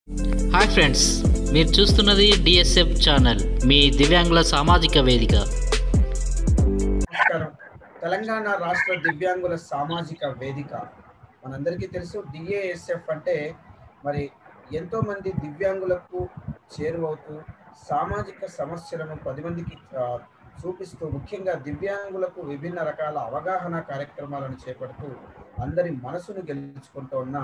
Hi friends, మీరు చూస్తున్నది DSF channel, మీ దివ్యాంగుల సామాజిక వేదిక. నమస్కారం. తెలంగాణ రాష్ట్ర దివ్యాంగుల సామాజిక వేదిక మనందరికీ తెలుసు. డిఏఎస్ఎఫ్ అంటే మరి ఎంతోమంది దివ్యాంగులకు చేరువవుతూ సామాజిక సమస్యలను 10 మందికి చూపిస్తూ, ముఖ్యంగా దివ్యాంగులకు విభిన్న రకాల అవగాహన కార్యక్రమాలను చేపడుతూ అందరి మనసును గెలుచుకుంటూ ఉన్న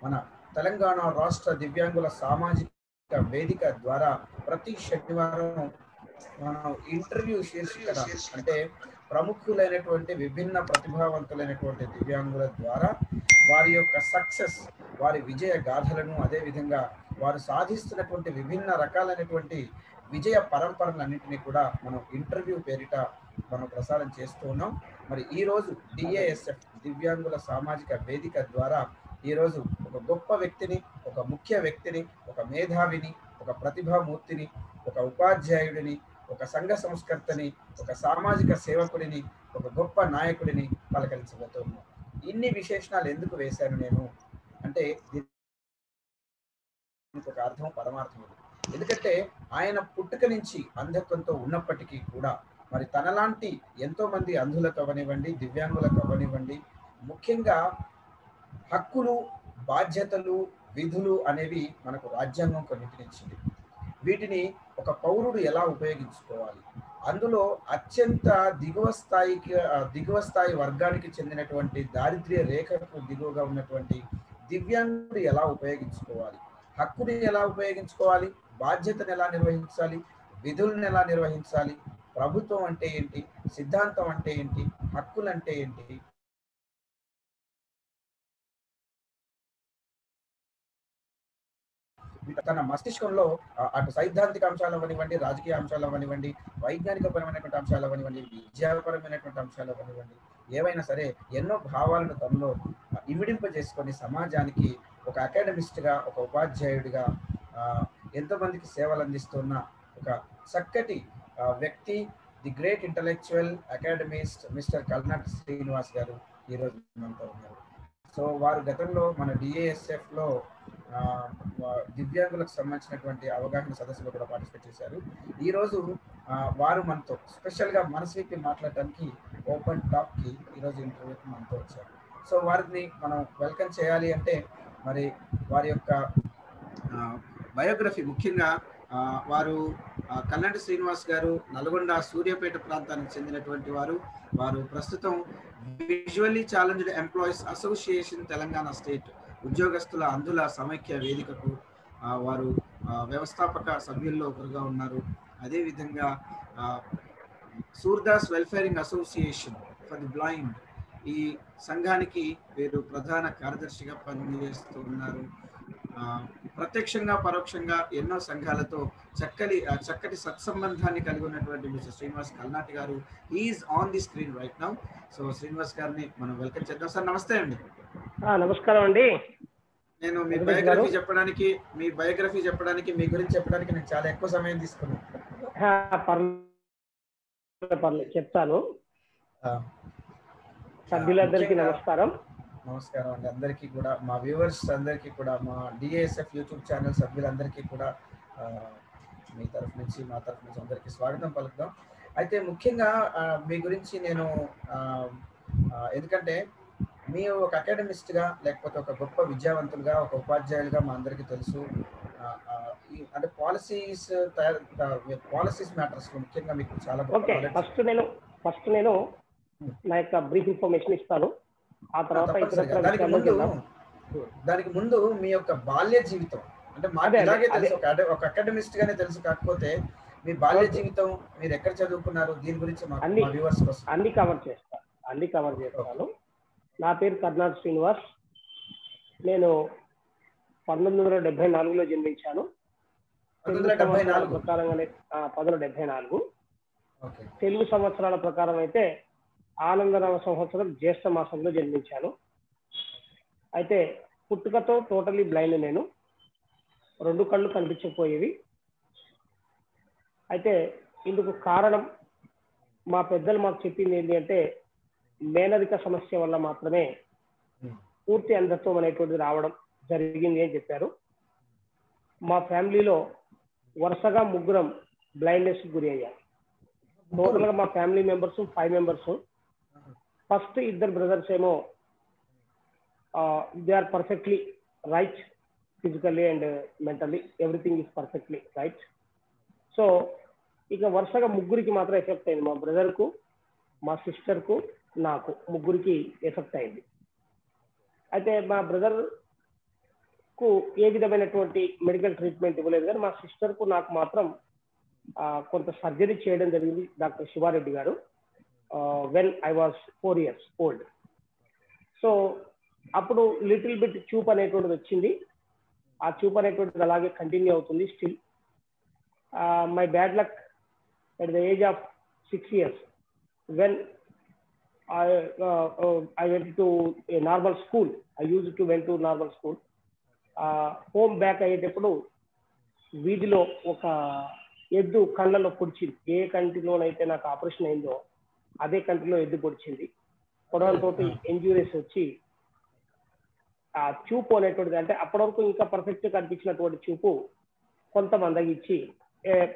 మన తెలంగాణ రాష్ట్ర దివ్యాంగుల సామాజిక వేదిక ద్వారా ప్రతి శనివారం మనం ఇంటర్వ్యూ శీర్షికన అంటే ప్రముఖులైనటువంటి విభిన్న ప్రతిభావంతులైనటువంటి దివ్యాంగుల ద్వారా వారి యొక్క సక్సెస్, వారి విజయ గాథలను, అదేవిధంగా వారు సాధిస్తున్నటువంటి విభిన్న రకాలైనటువంటి విజయ పరంపరలన్నింటినీ కూడా మనం ఇంటర్వ్యూ పేరిట మనం ప్రసారం చేస్తూ ఉన్నాం. మరి ఈరోజు డిఏఎస్ఎఫ్ దివ్యాంగుల సామాజిక వేదిక ద్వారా ఈరోజు ఒక గొప్ప వ్యక్తిని, ఒక ముఖ్య వ్యక్తిని, ఒక మేధావిని, ఒక ప్రతిభామూర్తిని, ఒక ఉపాధ్యాయుడిని, ఒక సంఘ సంస్కర్తని, ఒక సామాజిక సేవకుడిని, ఒక గొప్ప నాయకుడిని పలకరించబోతున్నాను. ఇన్ని విశేషణాలు ఎందుకు వేశాను నేను అంటే దీనికి ఒక అర్థం, పరమార్థం. ఎందుకంటే ఆయన పుట్టుక నుంచి అంధత్వంతో ఉన్నప్పటికీ కూడా మరి తనలాంటి ఎంతో మంది అంధులకు అవ్వనివ్వండి, దివ్యాంగులకు అవ్వనివ్వండి, ముఖ్యంగా హక్కులు, బాధ్యతలు, విధులు అనేవి మనకు రాజ్యాంగం కొన్నిటినిచ్చింది. వీటిని ఒక పౌరుడు ఎలా ఉపయోగించుకోవాలి, అందులో అత్యంత దిగువ స్థాయి వర్గానికి చెందినటువంటి దారిద్ర్య రేఖకు దిగువగా ఉన్నటువంటి దివ్యాంగుడు ఎలా ఉపయోగించుకోవాలి, హక్కుని ఎలా ఉపయోగించుకోవాలి, బాధ్యతను ఎలా నిర్వహించాలి, విధులను ఎలా నిర్వహించాలి, ప్రభుత్వం అంటే ఏంటి, సిద్ధాంతం అంటే ఏంటి, హక్కులు అంటే ఏంటి, తన మస్తిష్కంలో అటు సైద్ధాంతిక అంశాలు అవ్వనివ్వండి, రాజకీయ అంశాలు అవ్వనివ్వండి, వైజ్ఞానికపరమైనటువంటి అంశాలు అవ్వనివ్వండి, విద్యాపరమైనటువంటి అంశాలు అవ్వనివ్వండి, ఏవైనా సరే ఎన్నో భావాలను తనలో ఇమిడింపజేసుకొని సమాజానికి ఒక అకాడమిస్ట్గా, ఒక ఉపాధ్యాయుడిగా ఎంతోమందికి సేవలు అందిస్తున్న ఒక చక్కటి వ్యక్తి, the great intellectual academist mister Kalnati Srinivas garu ఈరోజు మనతో ఉన్నారు. సో వారు గతంలో మన డిఏఎస్ఎఫ్లో దివ్యాంగులకు సంబంధించినటువంటి అవగాహన సదస్సులో కూడా పార్టిసిపేట్ చేశారు. ఈరోజు వారు మనతో స్పెషల్గా మనసు విప్పి మాట్లాడటానికి ఓపెన్ టాక్కి ఈరోజు ఇంటర్వ్యూకి మనతో వచ్చారు. సో వారిని మనం వెల్కమ్ చేయాలి అంటే మరి వారి యొక్క బయోగ్రఫీ, ముఖ్యంగా వారు కల్నాటి శ్రీనివాస్ గారు నల్గొండ సూర్యాపేట ప్రాంతానికి చెందినటువంటి వారు. వారు ప్రస్తుతం visually challenged employees association Telangana state ఉద్యోగస్తుల అంధుల సమైక్య వేదికకు వారు వ్యవస్థాపక సభ్యుల్లో ఒకరుగా ఉన్నారు. అదేవిధంగా Surdas welfaring association for the blind, ఈ సంఘానికి వీరు ప్రధాన కార్యదర్శిగా పనిచేస్తూ ఉన్నారు. ప్రత్యక్షంగా పరోక్షంగా ఎన్నో సంఘాలతో చక్కటి సత్సంబంధాన్ని కలిగి ఉన్నటువంటి మిస్టర్ శ్రీనివాస్ కల్నాటి గారు is on the screen right now. So Srinivas గారిని మనం వెల్కమ్ చేద్దాం. సార్ నమస్తే అండి. నమస్కారం అండి. నేను మీ బయోగ్రఫీ చెప్పడానికి మీ గురించి చెప్పడానికి నేను చాలా ఎక్కువ సమయం తీసుకున్నాను. చెప్తాను. సభ్యులందరికీ నమస్కారం. నమస్కారం అండి. అందరికీ కూడా, మా వ్యూవర్స్ అందరికీ కూడా, మా డిఏఎస్ఎఫ్ యూట్యూబ్ ఛానల్ సభ్యులందరికీ కూడా మీ తరఫు నుంచి, మా తరఫు నుంచి అందరికీ స్వాగతం పలుకుదాం. అయితే ముఖ్యంగా మీ గురించి నేను ఎందుకంటే మీరు ఒక అకాడమిస్ట్గా, లేకపోతే ఒక గొప్ప విద్యావంతులుగా, ఒక ఉపాధ్యాయులుగా మా అందరికీ తెలుసు. అంటే పాలసీస్ మ్యాటర్స్ ముఖ్యంగా మీకు చాలా ఫస్ట్ నేను నా యొక్క బ్రీఫ్ ఇన్ఫర్మేషన్ ఇస్తాను. ఆ తర్వాత దానికి ముందు మీ యొక్క బాల్య జీవితం అంటే మాకు ఇలాగే తెలుసు, ఒక అకాడమిస్ట్ గానే తెలుసు, కాకపోతే మీ బాల్య జీవితం, మీరు ఎక్కడ చదువుకున్నారు, దీని గురించి అన్ని కవర్ చేస్తాను. నా పేరు కల్నాటి శ్రీనివాస్. నేను 1974లో జన్మించాను. 1974 తెలుగు సంవత్సరాల ప్రకారం అయితే ఆనందనవ సంవత్సరం జ్యేష్ఠ మాసంలో జన్మించాను. అయితే పుట్టుకతో టోటలీ బ్లైండ్. నేను 2 కళ్ళు కనిపించకపోయేవి. అయితే ఇందుకు కారణం మా పెద్దలు మాకు చెప్పింది ఏంటి అంటే మేనరిక సమస్య వల్ల మాత్రమే పూర్తి అంధత్వం అనేటువంటిది రావడం జరిగింది అని చెప్పారు. మా ఫ్యామిలీలో వరుసగా ముగ్గురం బ్లైండ్నెస్ గురి అయ్యాం. టోటల్గా మా ఫ్యామిలీ మెంబర్స్ 5 మెంబర్స్. ఫస్ట్ ఇద్దరు బ్రదర్స్ ఏమో they are perfectly right physically and mentally, everything is perfectly right. So ఇక వరుసగా ముగ్గురికి మాత్రం ఎఫెక్ట్ అయింది. మా బ్రదర్కు, మా సిస్టర్కు, నాకు ముగ్గురికి ఎఫెక్ట్ అయింది. అయితే మా బ్రదర్కు ఏ విధమైనటువంటి మెడికల్ ట్రీట్మెంట్ ఇవ్వలేదు, కానీ మా సిస్టర్కు నాకు మాత్రం కొంత సర్జరీ చేయడం జరిగింది డాక్టర్ శివారెడ్డి గారు when I was 4 years old. So అప్పుడు లిటిల్ బిట్ చూప్ అనేటువంటిది వచ్చింది. ఆ చూప్ అనేటువంటిది అలాగే కంటిన్యూ అవుతుంది still. My bad luck at the age of 6 years when I went to a normal school. I used to went to normal school. Home back అయ్యేటప్పుడు వీధిలో ఒక ఎద్దు కళ్ళలో పొడిచింది. ఏ కంటిలోనైతే నాకు ఆపరేషన్ అయిందో అదే కంటిలో ఎద్దు పొడిచింది. పొడవలతో ఇంజ్యూరీస్ వచ్చి ఆ చూపు అనేటువంటిది, అంటే అప్పటి వరకు ఇంకా పర్ఫెక్ట్ కనిపించినటువంటి చూపు కొంత మందగిచ్చి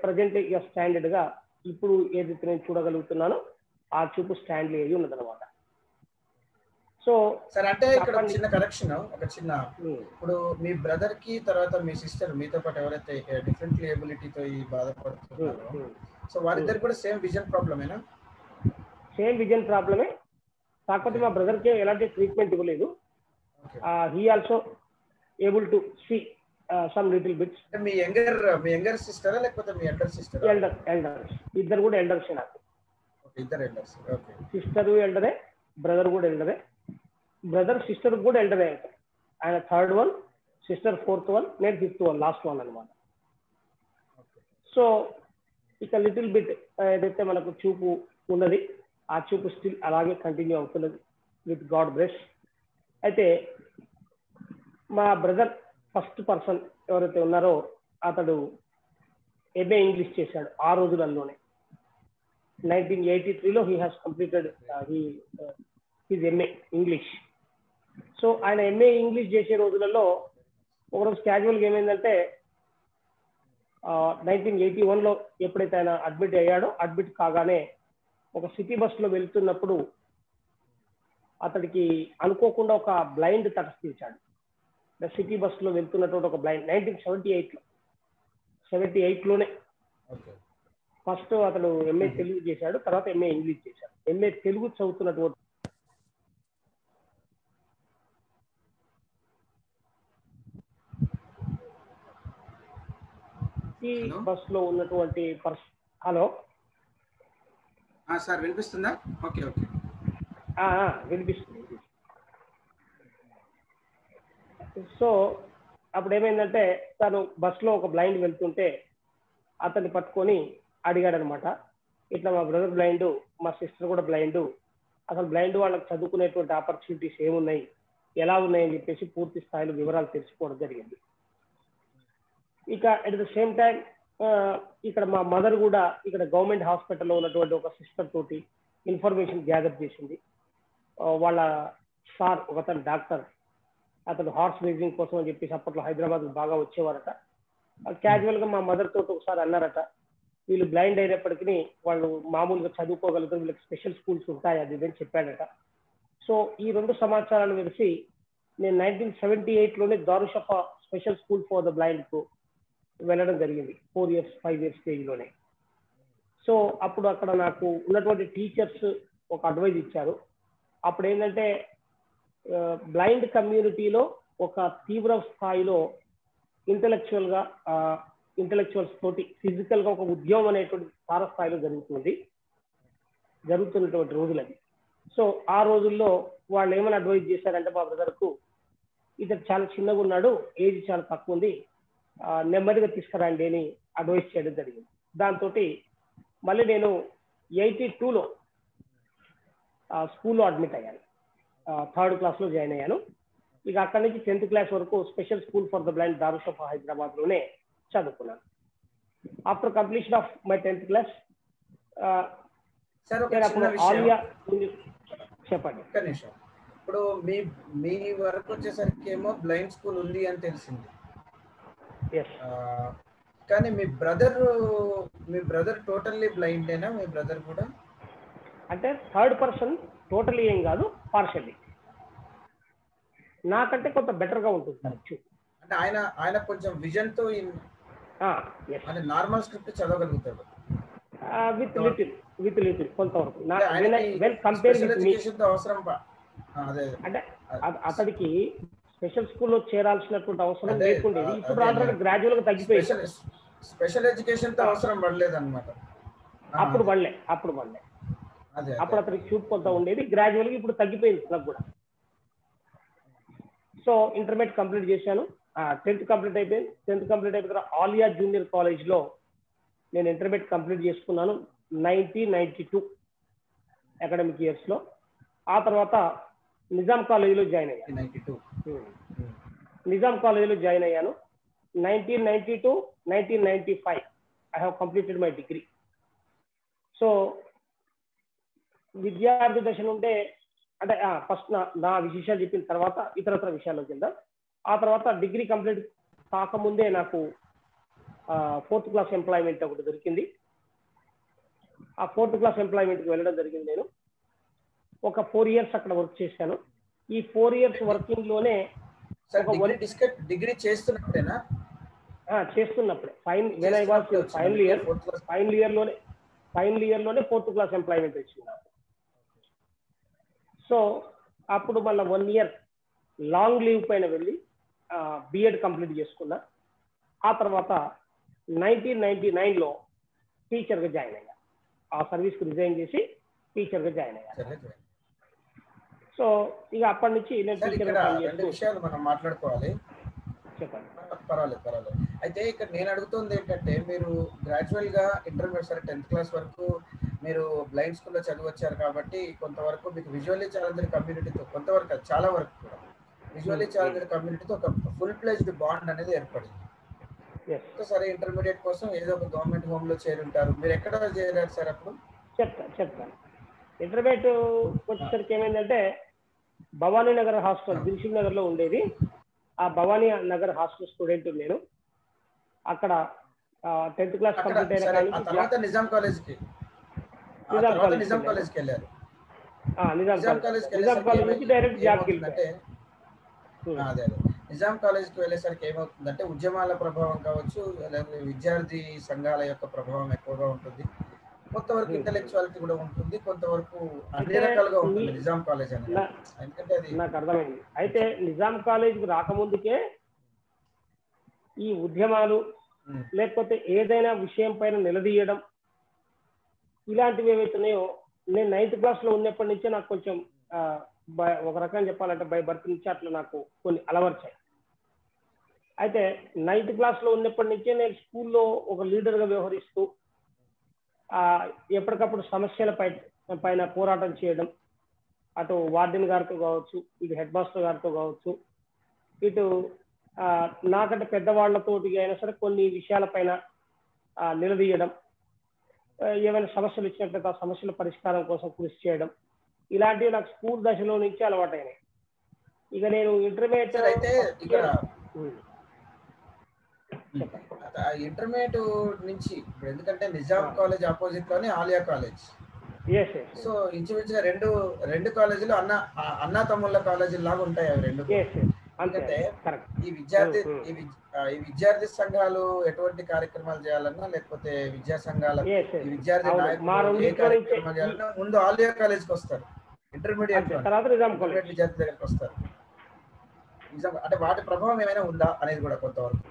ప్రజెంట్ ఇక స్టాండర్డ్ గా ఇప్పుడు ఏదైతే నేను చూడగలుగుతున్నానో ఆ చూపు స్టాండ్లీ అయ్యి ఉన్నదన్నమాట. సో సార్ అంటే ఇక్కడ చిన్న కరెక్షన్, ఒక చిన్న, ఇప్పుడు మీ బ్రదర్ కి తర్వాత మీ సిస్టర్ మీతో పాటు ఎవరైతే డిఫరెంట్ ఎబిలిటీతో ఈ బాధపడుతున్నారో, సో వారిద్దరు కూడా సేమ్ విజన్ ప్రాబ్లమేనా? సేమ్ విజన్ ప్రాబ్లమే, కాకపోతే మా బ్రదర్ కి ఎలాంటి ట్రీట్మెంట్ ఇవ్వలేదు. He also able to see some little bits. మీ యంగర్ సిస్టరా లేకపోతే మీ ఎల్డర్ సిస్టరా? ఎల్డర్. ఇద్దరు కూడా ఎల్డర్స్ నాకు. ఇద్దరు ఎల్డర్స్. ఓకే. సిస్టర్ ఎల్డరే, బ్రదర్ కూడా ఎల్డరే. బ్రదర్ సిస్టర్ కూడా ఎల్డరే. ఆయన 3rd one, sister 4th one, నేను 5th one, లాస్ట్ వన్ అనమాట. సో ఇక లిటిల్ బిట్ ఏదైతే మనకు చూపు ఉన్నది ఆ చూపు స్టిల్ అలాగే కంటిన్యూ అవుతున్నది విత్ గాడ్ బ్లెస్. అయితే మా బ్రదర్ ఫస్ట్ పర్సన్ ఎవరైతే ఉన్నారో అతడు ఎంఏ ఇంగ్లీష్ చేశాడు ఆ రోజులలోనే. 1983లో he has completed his MA English. So ఆయన ఎంఏ ఇంగ్లీష్ చేసే రోజులలో ఒకరోజు క్యాజువల్గా ఏమైందంటే 1981లో ఎప్పుడైతే ఆయన అడ్మిట్ అయ్యాడో, అడ్మిట్ కాగానే ఒక సిటీ బస్సులో వెళ్తున్నప్పుడు అతడికి అనుకోకుండా ఒక బ్లైండ్ తటస్థించాడు. సిటీ బస్సులో వెళ్తున్నటువంటి ఒక బ్లైండ్ 1978లోనే ఫస్ట్ అతడు ఎంఏ తెలుగు చేశాడు, తర్వాత ఎంఏ ఇంగ్లీష్ చేశాడు. ఎంఏ తెలుగు చదువుతున్నటువంటి బస్ లో ఉన్నటువంటి హలో సార్ వినిపిస్తుందా? ఓకే ఓకే వినిపిస్తుంది. సో అప్పుడు ఏమైందంటే తను బస్సులో ఒక బ్లైండ్ వెళ్తుంటే అతన్ని పట్టుకొని అడిగాడు అనమాట, ఇట్లా మా బ్రదర్ బ్లైండ్, మా సిస్టర్ కూడా బ్లైండ్, అసలు బ్లైండ్ వాళ్ళకి చదువుకునేటువంటి ఆపర్చునిటీస్ ఏమున్నాయి, ఎలా ఉన్నాయని చెప్పేసి పూర్తి స్థాయిలో వివరాలు తెలుసుకోవడం జరిగింది. ఇక అట్ ద సేమ్ టైం ఇక్కడ మా మదర్ కూడా ఇక్కడ గవర్నమెంట్ హాస్పిటల్లో ఉన్నటువంటి ఒక సిస్టర్ తోటి ఇన్ఫర్మేషన్ గ్యాదర్ చేసింది. వాళ్ళ సార్ ఒకతను డాక్టర్, అతను హార్స్ రేజింగ్ కోసం అని చెప్పేసి అప్పట్లో హైదరాబాద్ బాగా వచ్చేవారట. క్యాజువల్ గా మా మదర్ తోటి ఒకసారి అన్నారట, వీళ్ళు బ్లైండ్ అయినప్పటికీ వాళ్ళు మామూలుగా చదువుకోగలుగుతారు, వీళ్ళకి స్పెషల్ స్కూల్స్ ఉంటాయి అది ఇదని చెప్పాడట. సో ఈ 2 సమాచారాలు తెలిసి నేను 1978లోనే Darushifa special school for the blind కు వెళ్ళడం జరిగింది 4 years 5 years స్టేజ్లోనే. సో అప్పుడు అక్కడ నాకు ఉన్నటువంటి టీచర్స్ ఒక అడ్వైజ్ ఇచ్చారు. అప్పుడు ఏంటంటే బ్లైండ్ కమ్యూనిటీలో ఒక తీవ్ర స్థాయిలో ఇంటలెక్చువల్స్ తోటి ఫిజికల్ గా ఒక ఉద్యమం అనేటువంటి స్థాయిలో జరుగుతున్నటువంటి రోజులు అది. సో ఆ రోజుల్లో వాళ్ళు ఏమైనా అడ్వైజ్ చేశారంటే మా బ్రదర్ కు, ఇతను చాలా చిన్నగా ఉన్నాడు, ఏజ్ చాలా తక్కువ ఉంది, నెమ్మదిగా తీసుకురండి అని అడ్వైజ్ చేయడం జరిగింది. దాంతో మళ్ళీ నేను 82లో స్కూల్లో అడ్మిట్ అయ్యాను, 3rd classలో జాయిన్ అయ్యాను. ఇక అక్కడి నుంచి 10th class వరకు special school for the blind Darushifa Hyderabad లోనే చదువుకున్నాను. After completion of my 10th class Aliya చెప్పండి. ఇప్పుడు మీ వరకు వచ్చేసరికి ఏమో బ్లైండ్ స్కూల్ ఉంది అని తెలిసింది, ఎస్. కానీ మీ బ్రదర్ టోటల్లీ బ్లైండేనా మీ బ్రదర్ కూడా? అంటే థర్డ్ పర్సన్ టోటలీ ఏం కాదు, పార్షల్లీ. నాకంటే కొంత బెటర్గా ఉంటుంది సార్. అంటే ఆయన కొంచెం విజన్ తో అంటే నార్మల్ స్క్రిప్ట్ చదవగలుగుతాడు విత్ లిటిల్ కొంతవరకు. వెల్ కంపేర్ అవసరం అంటే అతడికి స్పెషల్ స్కూల్లో చేరాల్సినటువంటి అవసరం లేకుండేది. ఇప్పుడు ఆల్రెడీ గ్రాడ్యువల్ గా తగ్గిపోయింది. స్పెషల్ ఎడ్యుకేషన్ తో అవసరం పడలేదు అనమాట. అప్పుడు పడలే అప్పుడు అతనికి చూపు కొంత ఉండేది. గ్రాడ్యువల్ గా ఇప్పుడు తగ్గిపోయింది నాకు కూడా. సో ఇంటర్మీడియట్ కంప్లీట్ చేశాను. 10th కంప్లీట్ అయిపోయింది. 10th కంప్లీట్ అయిపోయిన తర్వాత ఆలియా జూనియర్ కాలేజ్లో నేను ఇంటర్మీడియట్ కంప్లీట్ చేసుకున్నాను 1992 అకాడమిక్ ఇయర్స్లో. ఆ తర్వాత నిజాం కాలేజీలో జాయిన్ అయ్యాను. నిజాం కాలేజీలో జాయిన్ అయ్యాను 1992, 1995 I have completed my degree. So విద్యార్థి దశ నుండే అంటే ఫస్ట్ నా విశేషాలు చెప్పిన తర్వాత ఇతరత్ర విషయాల్లోకి వెళ్దాం. ఆ తర్వాత డిగ్రీ కంప్లీట్ కాకముందే నాకు 4th క్లాస్ ఎంప్లాయ్మెంట్ ఒకటి దొరికింది. ఆ 4th క్లాస్ ఎంప్లాయ్మెంట్కి వెళ్ళడం జరిగింది. నేను ఒక 4 years అక్కడ వర్క్ చేశాను. ఈ 4 years వర్కింగ్ లోనే డిగ్రీ చేస్తున్నప్పుడేనా? చేస్తున్నప్పుడే ఫైనల్ ఇయర్ లోనే 4th క్లాస్ ఎంప్లాయ్మెంట్ వచ్చింది. సో అప్పుడు మళ్ళీ 1 year లాంగ్ లీవ్ పైన వెళ్ళి బిఎడ్ కంప్లీట్ చేసుకున్నా. ఆ తర్వాత 1999లో టీచర్గా జాయిన్ అయ్యా. ఆ సర్వీస్కి రిజైన్ చేసి టీచర్గా జాయిన్ అయ్యా. సో ఇక అప్పటి నుంచి నేను టీచర్గా విషయాలు మనం మాట్లాడుకోవాలి. చెప్పండి. పర్వాలేదు. అయితే ఇక్కడ నేను అడుగుతుంది ఏంటంటే, మీరు గ్రాడ్యువల్ గా ఇంటర్మీడియట్ సరే 10th క్లాస్ వరకు మీరు బ్లైండ్ స్కూల్లో చదివచ్చారు కాబట్టి కొంతవరకు మీకు విజువల్లీ ఛాలెంజ్డ్ కమ్యూనిటీతో కొంతవరకు చాలా వరకు కూడా విజువల్లీ ఛాలెంజ్డ్ కమ్యూనిటీతో ఒక ఫుల్ ప్లేజ్డ్ బాండ్ అనేది ఏర్పడింది. సరే ఇంటర్మీడియట్ కోసం ఏదో ఒక గవర్నమెంట్ హోమ్ లో చేరుంటారు. మీరు ఎక్కడ చేరారు సార్ అప్పుడు? చెప్తాను. ఇంటర్మీడియట్ వచ్చేసరికి ఏమైందంటే భవానీ నగర్ హాస్టల్ దిల్సుఖ్ నగర్ లో ఉండేది. ఆ భవానీ నగర్ హాస్టల్ స్టూడెంట్ నేను. అక్కడ 10th క్లాస్ కంప్లీట్ అయిన నిజాం కాలేజ్కి వెళ్ళారు. నిజాం కాలేజ్ నుంచి డైరెక్ట్ జాబ్కి వెళ్ళారు. అదే నిజాం కాలేజ్కి వెళ్ళేసరికి ఏమవుతుందంటే ఉద్యమాల ప్రభావం కావచ్చు, లేకపోతే విద్యార్థి సంఘాల యొక్క ప్రభావం ఎక్కువగా ఉంటుంది. కొంతవరకు ఇంటలెక్చువాలిటీ కూడా ఉంటుంది, కొంతవరకు అన్ని రకాలుగా ఉంటుంది నిజాం కాలేజ్ అనేది. ఎందుకంటే అది నాకు అర్థమైంది. అయితే నిజాం కాలేజ్కి రాకముందుకే ఈ ఉద్యమాలు లేకపోతే ఏదైనా విషయం పైన నిలదీయడం ఇలాంటివి ఏవైతున్నాయో నేను 9th క్లాస్లో ఉన్నప్పటి నుంచే నాకు కొంచెం ఒక రకంగా చెప్పాలంటే బై బర్త్ నుంచి అట్లా నాకు కొన్ని అలవర్చాయి. అయితే 9th క్లాస్లో ఉన్నప్పటి నుంచే నేను స్కూల్లో ఒక లీడర్గా వ్యవహరిస్తూ ఎప్పటికప్పుడు సమస్యల పైన పోరాటం చేయడం, అటు వార్డెన్ గారితో కావచ్చు, ఇటు హెడ్ మాస్టర్ గారితో కావచ్చు, ఇటు నాకంటే పెద్దవాళ్లతోటి అయినా సరే కొన్ని విషయాలపైన నిలదీయడం, ఏమైనా సమస్యలు ఇచ్చినట్లయితే ఆ సమస్యల పరిష్కారం కోసం కృషి చేయడం, ఇలాంటివి నాకు స్కూల్ దశలో నుంచి అలవాటైనాయి. ఇక నేను ఇంటర్మీడియట్ నుంచి ఇప్పుడు ఎందుకంటే నిజాం కాలేజ్ ఆపోజిట్ లోనే ఆలియా కాలేజ్. సో ఇంచుమించుగా రెండు కాలేజీలు అన్నా తమ్ముళ్ళ కాలేజీలు లాగా ఉంటాయి అవి రెండు. ఎందుకంటే ఈ విద్యార్థి సంఘాలు ఎటువంటి కార్యక్రమాలు చేయాలన్నా లేకపోతే విద్యా సంఘాల విద్యార్థి నాయకులు ఏ కార్యక్రమాలు చేయాలన్నా ముందు ఆలియా కాలేజ్కి వస్తారు. ఇంటర్మీడియట్ విద్యార్థి దగ్గరికి వస్తారు. అంటే వాటి ప్రభావం ఏమైనా ఉందా అనేది కూడా కొంతవరకు.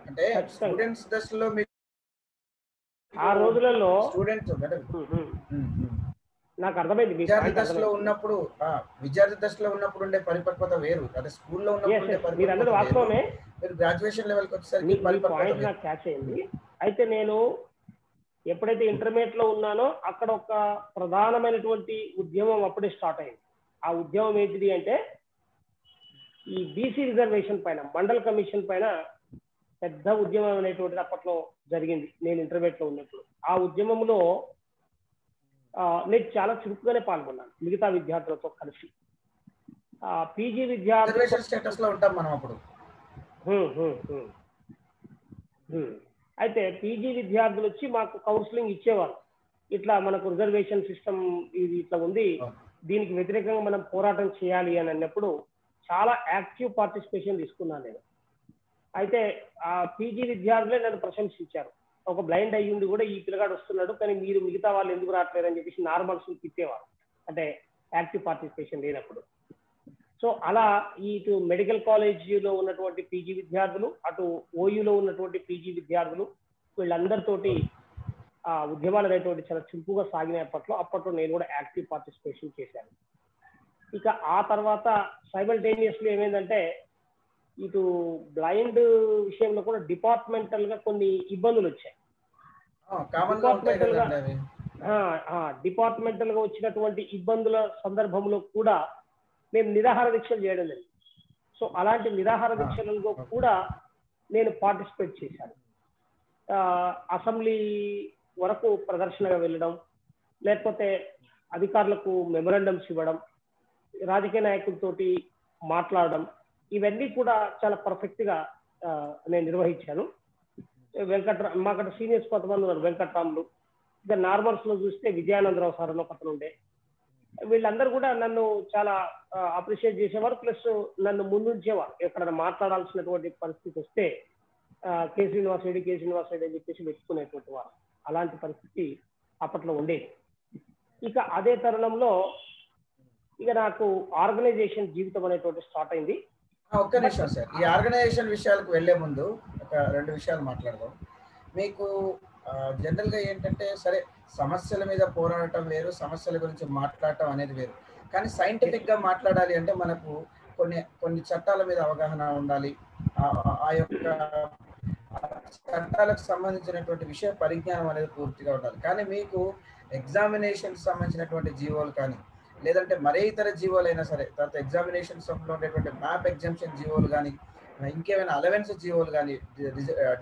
అంటే స్టూడెంట్స్ దశలో ఆ రోజులలో స్టూడెంట్స్ నాకు అర్థమైంది. విద్యార్థి దశలో ఉన్నప్పుడు ఉండే పరిపక్వత వేరు, అంటే స్కూల్లో ఉన్నప్పుడు వాస్తవమే. మీరు గ్రాడ్యుయేషన్ లెవెల్కి వచ్చేసరికి పాయింట్ నాకు క్యాచ్ అయింది. అయితే నేను ఎప్పుడైతే ఇంటర్మీడియట్ లో ఉన్నానో అక్కడ ఒక ప్రధానమైనటువంటి ఉద్యమం అప్పుడే స్టార్ట్ అయింది. ఆ ఉద్యమం ఏంటిది అంటే ఈ బీసీ రిజర్వేషన్ పైన, మండల్ కమిషన్ పైన పెద్ద ఉద్యమం అనేటువంటిది అప్పట్లో జరిగింది నేను ఇంటర్మీడియట్ లో ఉన్నప్పుడు. ఆ ఉద్యమంలో నేను చాలా చురుకుగానే పాల్గొన్నాను మిగతా విద్యార్థులతో కలిసి. పీజీ విద్యార్థులు స్టేటస్ లో ఉంటాం మనం అప్పుడు. అయితే పీజీ విద్యార్థులు వచ్చి మాకు కౌన్సిలింగ్ ఇచ్చేవారు. ఇట్లా మనకు రిజర్వేషన్ సిస్టమ్ ఇది ఇట్లా ఉంది, దీనికి వ్యతిరేకంగా మనం పోరాటం చేయాలి అని అన్నప్పుడు చాలా యాక్టివ్ పార్టిసిపేషన్ తీసుకున్నాను నేను. అయితే ఆ పీజీ విద్యార్థులే నన్ను ప్రశంసించారు. ఒక బ్లైండ్ అయ్యింది కూడా ఈ పిల్లగాడు వస్తున్నాడు, కానీ మీరు మిగతా వాళ్ళు ఎందుకు రావట్లేరు అని చెప్పేసి నార్మల్స్ తిప్పేవారు, అంటే యాక్టివ్ పార్టిసిపేషన్ లేనప్పుడు. సో అలా ఇటు మెడికల్ కాలేజీలో ఉన్నటువంటి పీజీ విద్యార్థులు, అటు ఓయూలో ఉన్నటువంటి పీజీ విద్యార్థులు, వీళ్ళందరితోటి ఆ ఉద్యమాలు అనేటువంటి చాలా చురుకుగా సాగినప్పట్లో అప్పట్లో నేను కూడా యాక్టివ్ పార్టిసిపేషన్ చేశాను. ఇక ఆ తర్వాత సైమల్టేనియస్లీ ఏమైందంటే ఇటు బ్లైండ్ విషయంలో కూడా డిపార్ట్మెంటల్ గా కొన్ని ఇబ్బందులు వచ్చాయి. డిపార్ట్మెంటల్ గా వచ్చినటువంటి ఇబ్బందుల సందర్భంలో కూడా మేము నిరాహార దీక్షలు చేయడం లేదు. సో అలాంటి నిరాహార దీక్షలలో కూడా నేను పార్టిసిపేట్ చేశాను. అసెంబ్లీ వరకు ప్రదర్శనగా వెళ్ళడం, లేకపోతే అధికారులకు మెమరాండమ్స్ ఇవ్వడం, రాజకీయ నాయకులతోటి మాట్లాడడం, ఇవన్నీ కూడా చాలా పర్ఫెక్ట్ గా నేను నిర్వహించాను. మాకట సీనియర్స్ కొంతమంది ఉన్నారు, వెంకట్రాములు. ఇక నార్మల్స్ లో చూస్తే విజయానందరావు సార్ అని ఒకతను ఉండే. వీళ్ళందరూ కూడా నన్ను చాలా అప్రిషియేట్ చేసేవారు, ప్లస్ నన్ను ముందుంచేవారు. ఎక్కడైనా మాట్లాడాల్సినటువంటి పరిస్థితి వస్తే కే శ్రీనివాస్ రెడ్డి అని చెప్పేసి పెట్టుకునేటువంటి వారు. అలాంటి పరిస్థితి అప్పట్లో ఉండేది. ఇక అదే తరుణంలో ఇక నాకు ఆర్గనైజేషన్ జీవితం అనేటువంటి స్టార్ట్ అయింది. ఒక్క నిమిషం సార్, ఈ ఆర్గనైజేషన్ విషయాలకు వెళ్లే ముందు ఒక 2 విషయాలు మాట్లాడదాం. మీకు జనరల్ గా ఏంటంటే, సరే సమస్యల మీద పోరాడటం వేరు, సమస్యల గురించి మాట్లాడటం అనేది వేరు. కానీ సైంటిఫిక్ గా మాట్లాడాలి అంటే మనకు కొన్ని చట్టాల మీద అవగాహన ఉండాలి. ఆ యొక్క చట్టాలకు సంబంధించినటువంటి విషయ పరిజ్ఞానం అనేది పూర్తిగా ఉండాలి. కానీ మీకు ఎగ్జామినేషన్ సంబంధించినటువంటి జీవోలు కానీ, లేదంటే మరే ఇతర జీవోలు అయినా సరే, తర్వాత ఎగ్జామినేషన్స్ లో ఉండేటువంటి మ్యాప్ ఎగ్జామ్షన్ జీవోలు కానీ, ఇంకేమైనా అలవెన్స్ జీవోలు కానీ,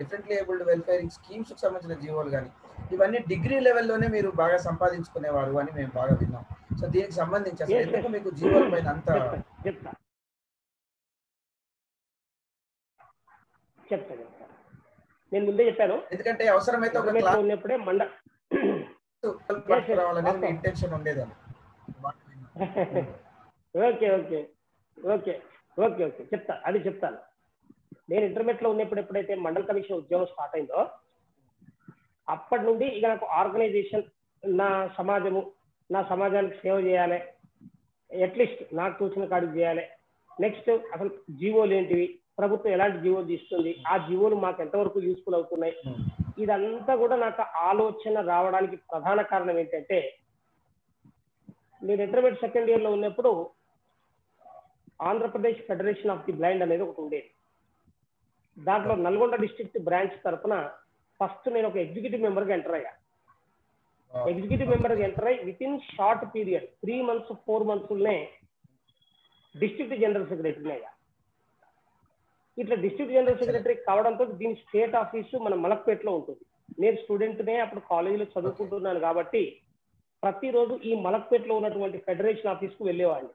డిఫరెంట్లీ ఏబుల్డ్ వెల్ఫేరింగ్ స్కీమ్స్ కి సంబంధించిన జీవోలు కానీ, ఇవన్నీ డిగ్రీ లెవెల్లోనే మీరు బాగా సంపాదించుకునేవారు అని మేము బాగా విన్నాం. సో దీనికి సంబంధించి అసలు ఎందుకు మీకు జీవోల పైన అంత చెప్తా నేను ముందే చెప్పాను. ఎందుకంటే అవసరమైతే ఒక క్లాస్ ఉన్నప్పుడే రావాలనేది మీ ఇంటెన్షన్ ఉండేదని. Okay okay okay okay okay చెప్తా, అది చెప్తాను. నేను ఇంటర్మీడియట్ లో ఉన్నప్పుడు ఎప్పుడైతే మండల కమిషన్ ఉద్యోగం స్టార్ట్ అయిందో అప్పటి నుండి ఇక నాకు ఆర్గనైజేషన్, నా సమాజానికి సేవ చేయాలి, అట్లీస్ట్ నాకు తోచిన కాడికి చేయాలి. నెక్స్ట్ అసలు జీవోలు ఏంటివి, ప్రభుత్వం ఎలాంటి జీవోలు తీస్తుంది, ఆ జీవోలు మాకు ఎంతవరకు యూస్ఫుల్ అవుతున్నాయి, ఇదంతా కూడా నాకు ఆలోచన రావడానికి ప్రధాన కారణం ఏంటంటే, నేను ఇంటర్మీడియట్ సెకండ్ ఇయర్ లో ఉన్నప్పుడు Andhra Pradesh federation of the blind అనేది ఒకటి ఉండేది. దాంట్లో నల్గొండ డిస్ట్రిక్ట్ బ్రాంచ్ తరఫున ఫస్ట్ నేను ఒక ఎగ్జిక్యూటివ్ మెంబర్గా ఎంటర్ అయ్యా. ఎగ్జిక్యూటివ్ మెంబర్గా ఎంటర్ అయ్యి with in short period 3 months 4 monthsనే డిస్ట్రిక్ట్ జనరల్ సెక్రటరీని అయ్యా. ఇట్లా డిస్ట్రిక్ట్ జనరల్ సెక్రటరీ కావడంతో దీని స్టేట్ ఆఫీసు మన మలక్పేటలో ఉంటుంది. నేను స్టూడెంట్నే, అప్పుడు కాలేజీలో చదువుకుంటున్నాను కాబట్టి ప్రతిరోజు ఈ మలక్పేటలో ఉన్నటువంటి ఫెడరేషన్ ఆఫీస్కు వెళ్ళేవాడిని.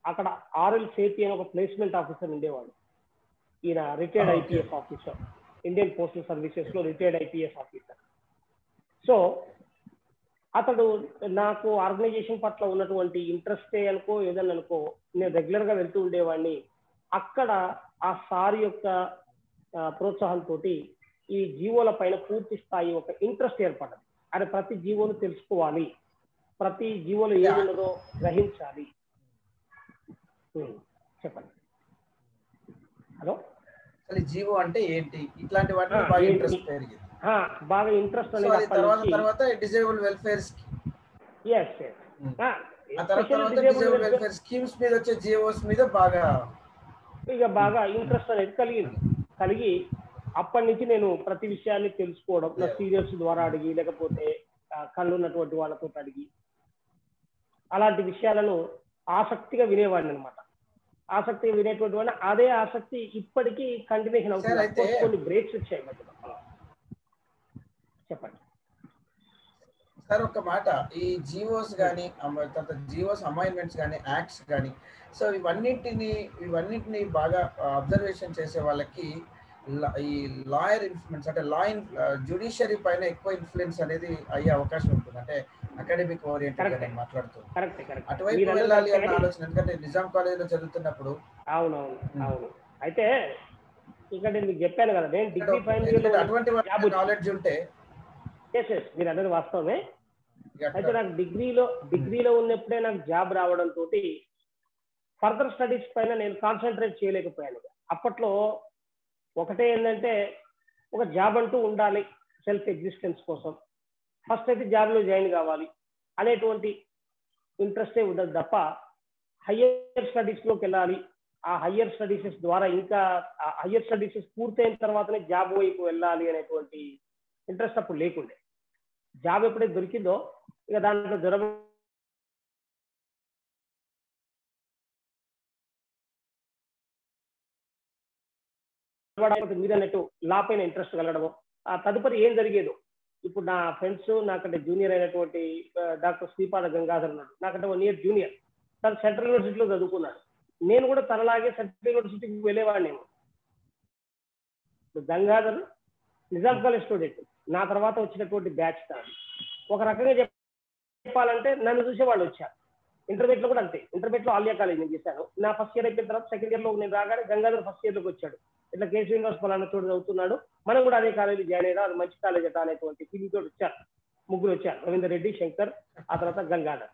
అక్కడ ఆర్ఎల్ సేతి అని ఒక ప్లేస్మెంట్ ఆఫీసర్ ఉండేవాడు. ఈయన retired IPS officer, Indian postal services లో రిటైర్డ్ ఐపీఎస్ ఆఫీసర్. సో అతడు నాకు ఆర్గనైజేషన్ పట్ల ఉన్నటువంటి ఇంట్రెస్టే అనుకో ఏదన్నా అనుకో, నేను రెగ్యులర్ గా వెళ్తూ ఉండేవాడిని. అక్కడ ఆ సార్ యొక్క ప్రోత్సాహంతో ఈ జీవోల పైన పూర్తి స్థాయి ఒక ఇంట్రెస్ట్ ఏర్పడ్డది. అది ప్రతి జీవోను తెలుసుకోవాలి, ప్రతి జీవోలు ఏమున్నదో గ్రహించాలి. చెప్పండి. హలో, జీవో అంటే ఏంటి, ఇట్లాంటి వాటిలో బాగా ఇంట్రెస్ట్ పెరిగింది. బాగా ఇంట్రెస్ట్ అనేది తర్వాత డిజేబుల్ వెల్ఫేర్ స్కీమ్స్ మీద వచ్చే జియోస్ మీద బాగా ఇంట్రెస్ట్ అనేది కలిగి అప్పటి నుంచి నేను ప్రతి విషయాన్ని తెలుసుకోవడం, నా సీరియల్స్ ద్వారా అడిగి, లేకపోతే కళ్ళు ఉన్నటువంటి వాళ్ళతో అడిగి, అలాంటి విషయాలను ఆసక్తిగా వినేవాడిని అనమాట. ఆసక్తిగా వినేటువంటి వాడిని. అదే ఆసక్తి ఇప్పటికీ కంటిన్యూషన్ అవుతుంది. కొన్ని బ్రేక్స్ వచ్చాయి మధ్యలో. చెప్పండి సార్ ఒక మాట, ఈ జీవోస్ కానీ, జీవోస్ అమైన్మెంట్స్ కానీ, యాక్ట్స్ కానీ, సో ఇవన్నింటిని బాగా అబ్జర్వేషన్ చేసే వాళ్ళకి ఈ లాయర్ ఇన్ఫ్లుయెన్స్ అంటే జ్యుడిషియరీ పైన ఎక్కువ ఇన్ఫ్లుయెన్స్ అనేది అయ్యే అవకాశం ఉంటుంది. అంటే అకాడమిక్ ఓరియంటెడ్ గా నేను మాట్లాడుతున్నాను. అటువైపు వెళ్ళాలి అన్న ఆలోచన, ఎందుకంటే నిజాం కాలేజీలో చదువుతున్నప్పుడు. అవును. అయితే ఇక్కడ నేను చెప్పాను కదా, నేను డిగ్రీ ఫైనల్ ఇయర్ లో అటువంటి నాలెడ్జ్ ఉంటే మీరు అన్నది వాస్తవమే. అయితే నాకు డిగ్రీలో ఉన్నప్పుడే నాకు జాబ్ రావడంతో ఫర్దర్ స్టడీస్ పైన నేను కాన్సన్ట్రేట్ చేయలేకపోయాను. అప్పట్లో ఒకటే ఏంటంటే ఒక జాబ్ అంటూ ఉండాలి సెల్ఫ్ ఎగ్జిస్టెన్స్ కోసం, ఫస్ట్ అయితే జాబ్లో జాయిన్ కావాలి అనేటువంటి ఇంట్రెస్టే ఉండదు తప్ప హయ్యర్ స్టడీస్లోకి వెళ్ళాలి, ఆ హయ్యర్ స్టడీసెస్ ద్వారా ఇంకా హయ్యర్ స్టడీసెస్ పూర్తయిన తర్వాతనే జాబ్ వైపు వెళ్ళాలి అనేటువంటి ఇంట్రెస్ట్ అప్పుడు లేకుండే. జాబ్ ఎప్పుడైతే దొరికిందో ఇక దాంట్లో జ్వరం మీరు అన్నట్టు లా పైన ఇంట్రెస్ట్ కలగడము, ఆ తదుపరి ఏం జరిగేదో. ఇప్పుడు నా ఫ్రెండ్స్ నాకంటే జూనియర్ అయినటువంటి డాక్టర్ శ్రీపాద గంగాధర్ ఉన్నాడు, నాకంటే 1 year జూనియర్. తను సెంట్రల్ యూనివర్సిటీలో చదువుకున్నాడు. నేను కూడా తనలాగే సెంట్రల్ యూనివర్సిటీకి వెళ్ళేవాడిని. గంగాధర్ నిజాం కాలేజ్ స్టూడెంట్, నా తర్వాత వచ్చినటువంటి బ్యాచ్ తాను. ఒక రకంగా చెప్పాలంటే నన్ను చూసేవాళ్ళు వచ్చారు. ఇంటర్మీడియట్ లో కూడా అంతే. ఇంటర్మీడియట్ లో ఆలియా కాలేజ్ నేను చేశాను. నా ఫస్ట్ ఇయర్ అయిపోయిన తర్వాత సెకండ్ ఇయర్ లో నేను రాగానే గంగాధర్ ఫస్ట్ ఇయర్ లోకి వచ్చాడు. ఇట్లా కేసు శ్రీనివాస్ పలానా చోటు చదువుతున్నాడు, మనం కూడా అదే కాలేజీ జాయిన్ అయ్యారు, అది మంచి కాలేజ్ అట అనేటువంటి ఫీలింగ్ తోటి వచ్చారు. ముగ్గురు వచ్చారు, రవీందర్ రెడ్డి, శంకర్, ఆ తర్వాత గంగాధర్.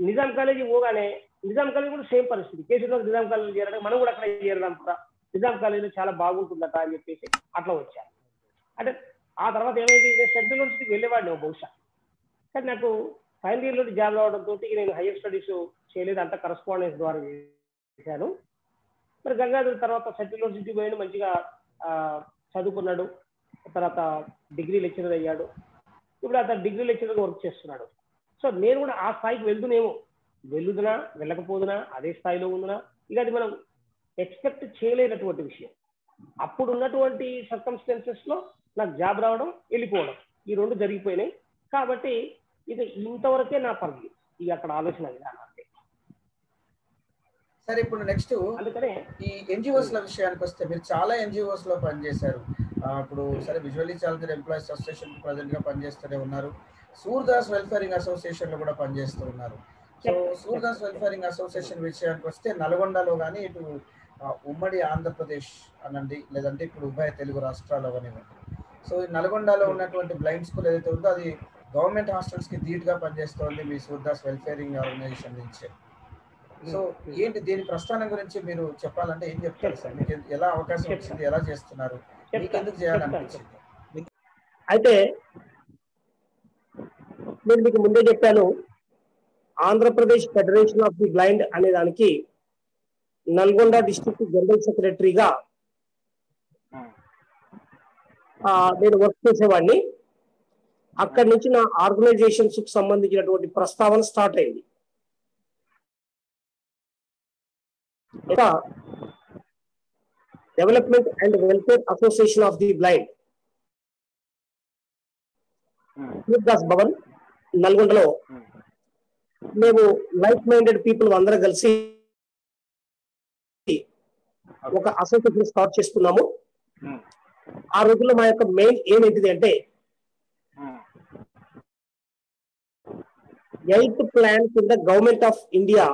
నిజాం కాలేజీ పోగానే నిజాం కాలేజ్ కూడా సేమ్ పరిస్థితి. కేసు శ్రీనివాస్ నిజాం కాలేజ్ చేరడం, మనం కూడా అక్కడ చేరడం కూడా నిజాం కాలేజీలో చాలా బాగుంటుందట అని చెప్పేసి అట్లా వచ్చారు. అంటే ఆ తర్వాత ఏమైంది, నేను సెంట్రల్ యూనివర్సిటీకి వెళ్ళేవాడిని బహుశా, కానీ నాకు ఫైనల్ ఇయర్ లో జాబ్ రావడంతో నేను హైయర్ స్టడీస్ చేయలేదు, అంతా కరస్పాండెన్స్ ద్వారా చేశాను. మరి గంగాధర్ తర్వాత సెంట్రల్ యూనివర్సిటీ పోయి మంచిగా చదువుకున్నాడు. తర్వాత డిగ్రీ లెక్చరర్ అయ్యాడు. ఇప్పుడు అతను డిగ్రీ లెక్చరర్గా వర్క్ చేస్తున్నాడు. సో నేను కూడా ఆ స్థాయికి వెళ్తున్నా వెళ్ళకపోదునా అదే స్థాయిలో ఉందినా, ఇక అది మనం ఎక్స్పెక్ట్ చేయలేనటువంటి విషయం. అప్పుడు ఉన్నటువంటి సర్కమ్స్టెన్సెస్ లో నాకు జాబ్ రావడం, వెళ్ళిపోవడం, ఈ రెండు జరిగిపోయినాయి. కాబట్టి ఇది ఇంతవరకే నా పరిధి, ఇక అక్కడ ఆలోచన విధానం. సరే, ఇప్పుడు నెక్స్ట్ ఈ ఎన్జిఓస్ ల విషయానికి వస్తే, మీరు చాలా ఎన్జిఓస్ లో పనిచేశారు. ఇప్పుడు సరే visually challenged employees association president గా పనిచేస్తూనే ఉన్నారు. సూర్దాస్ వెల్ఫేరింగ్ అసోసియేషన్ లో కూడా పనిచేస్తూ ఉన్నారు. సో సూర్దాస్ వెల్ఫేరింగ్ అసోసియేషన్ విషయానికి వస్తే నల్గొండలో కానీ, ఇటు ఉమ్మడి ఆంధ్రప్రదేశ్ అనండి, లేదంటే ఇప్పుడు ఉభయ తెలుగు రాష్ట్రాలు అవనివ్వండి. సో ఈ నల్గొండలో ఉన్నటువంటి బ్లైండ్ స్కూల్ ఏదైతే ఉందో అది గవర్నమెంట్ హాస్టల్స్ కి ధీటుగా పనిచేస్తోంది మీ సూర్దాస్ వెల్ఫేరింగ్ ఆర్గనైజేషన్ నుంచి. సో ఏంటి దీని ప్రస్థానం గురించి మీరు చెప్పాలంటే ఏం చెప్తారు సార్? మీకు ఎలా అవకాశం వచ్చింది, ఎలా చేస్తున్నారు, మీకు ఎందుకు చేయాలనిపించింది? అయితే నేను మీకు ముందే చెప్పాను, Andhra Pradesh federation of the blind అనే దానికి నల్గొండ డిస్ట్రిక్ట్ జనరల్ సెక్రటరీగా నేను వర్క్ చేసేవాడిని. అక్కడి నుంచి నా ఆర్గనైజేషన్స్ కు సంబంధించినటువంటి ప్రస్తావన స్టార్ట్ అయింది. Development and welfare association of the blind, Surdas Bhavan, నల్గొండలో మేము లైక్ మైండెడ్ పీపుల్ అందరం కలిసి ఒక అసోసియేషన్ స్టార్ట్ చేసుకున్నాము. ఆ రోజుల్లో మా యొక్క మెయిన్ ఏం ఏంటిది అంటే 8th ప్లాన్ కింద గవర్నమెంట్ ఆఫ్ ఇండియా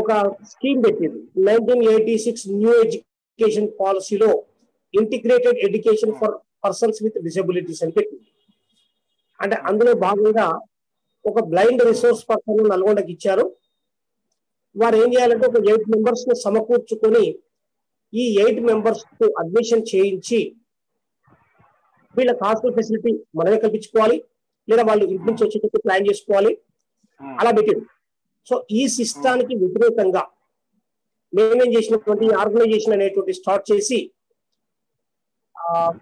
ఒక స్కీమ్ పెట్టింది. 1986 న్యూ ఎడ్యుకేషన్ పాలసీలో integrated education for persons with disabilities అని పెట్టింది. అంటే అందులో భాగంగా ఒక బ్లైండ్ రిసోర్స్ పర్సన్ నల్గొండకి ఇచ్చారు. వారు ఏం చేయాలంటే ఒక 8 members ని సమకూర్చుకొని ఈ 8 members కు అడ్మిషన్ చేయించి వీళ్ళకి హాస్టల్ ఫెసిలిటీ మనమే కల్పించుకోవాలి, లేదా వాళ్ళు ఇంటి నుంచి వచ్చేటట్టు ప్లాన్ చేసుకోవాలి, అలా పెట్టింది. సో ఈ సిస్టానికి వ్యతిరేకంగా మేమేం చేసినటువంటి ఆర్గనైజేషన్ అనేటువంటి స్టార్ట్ చేసి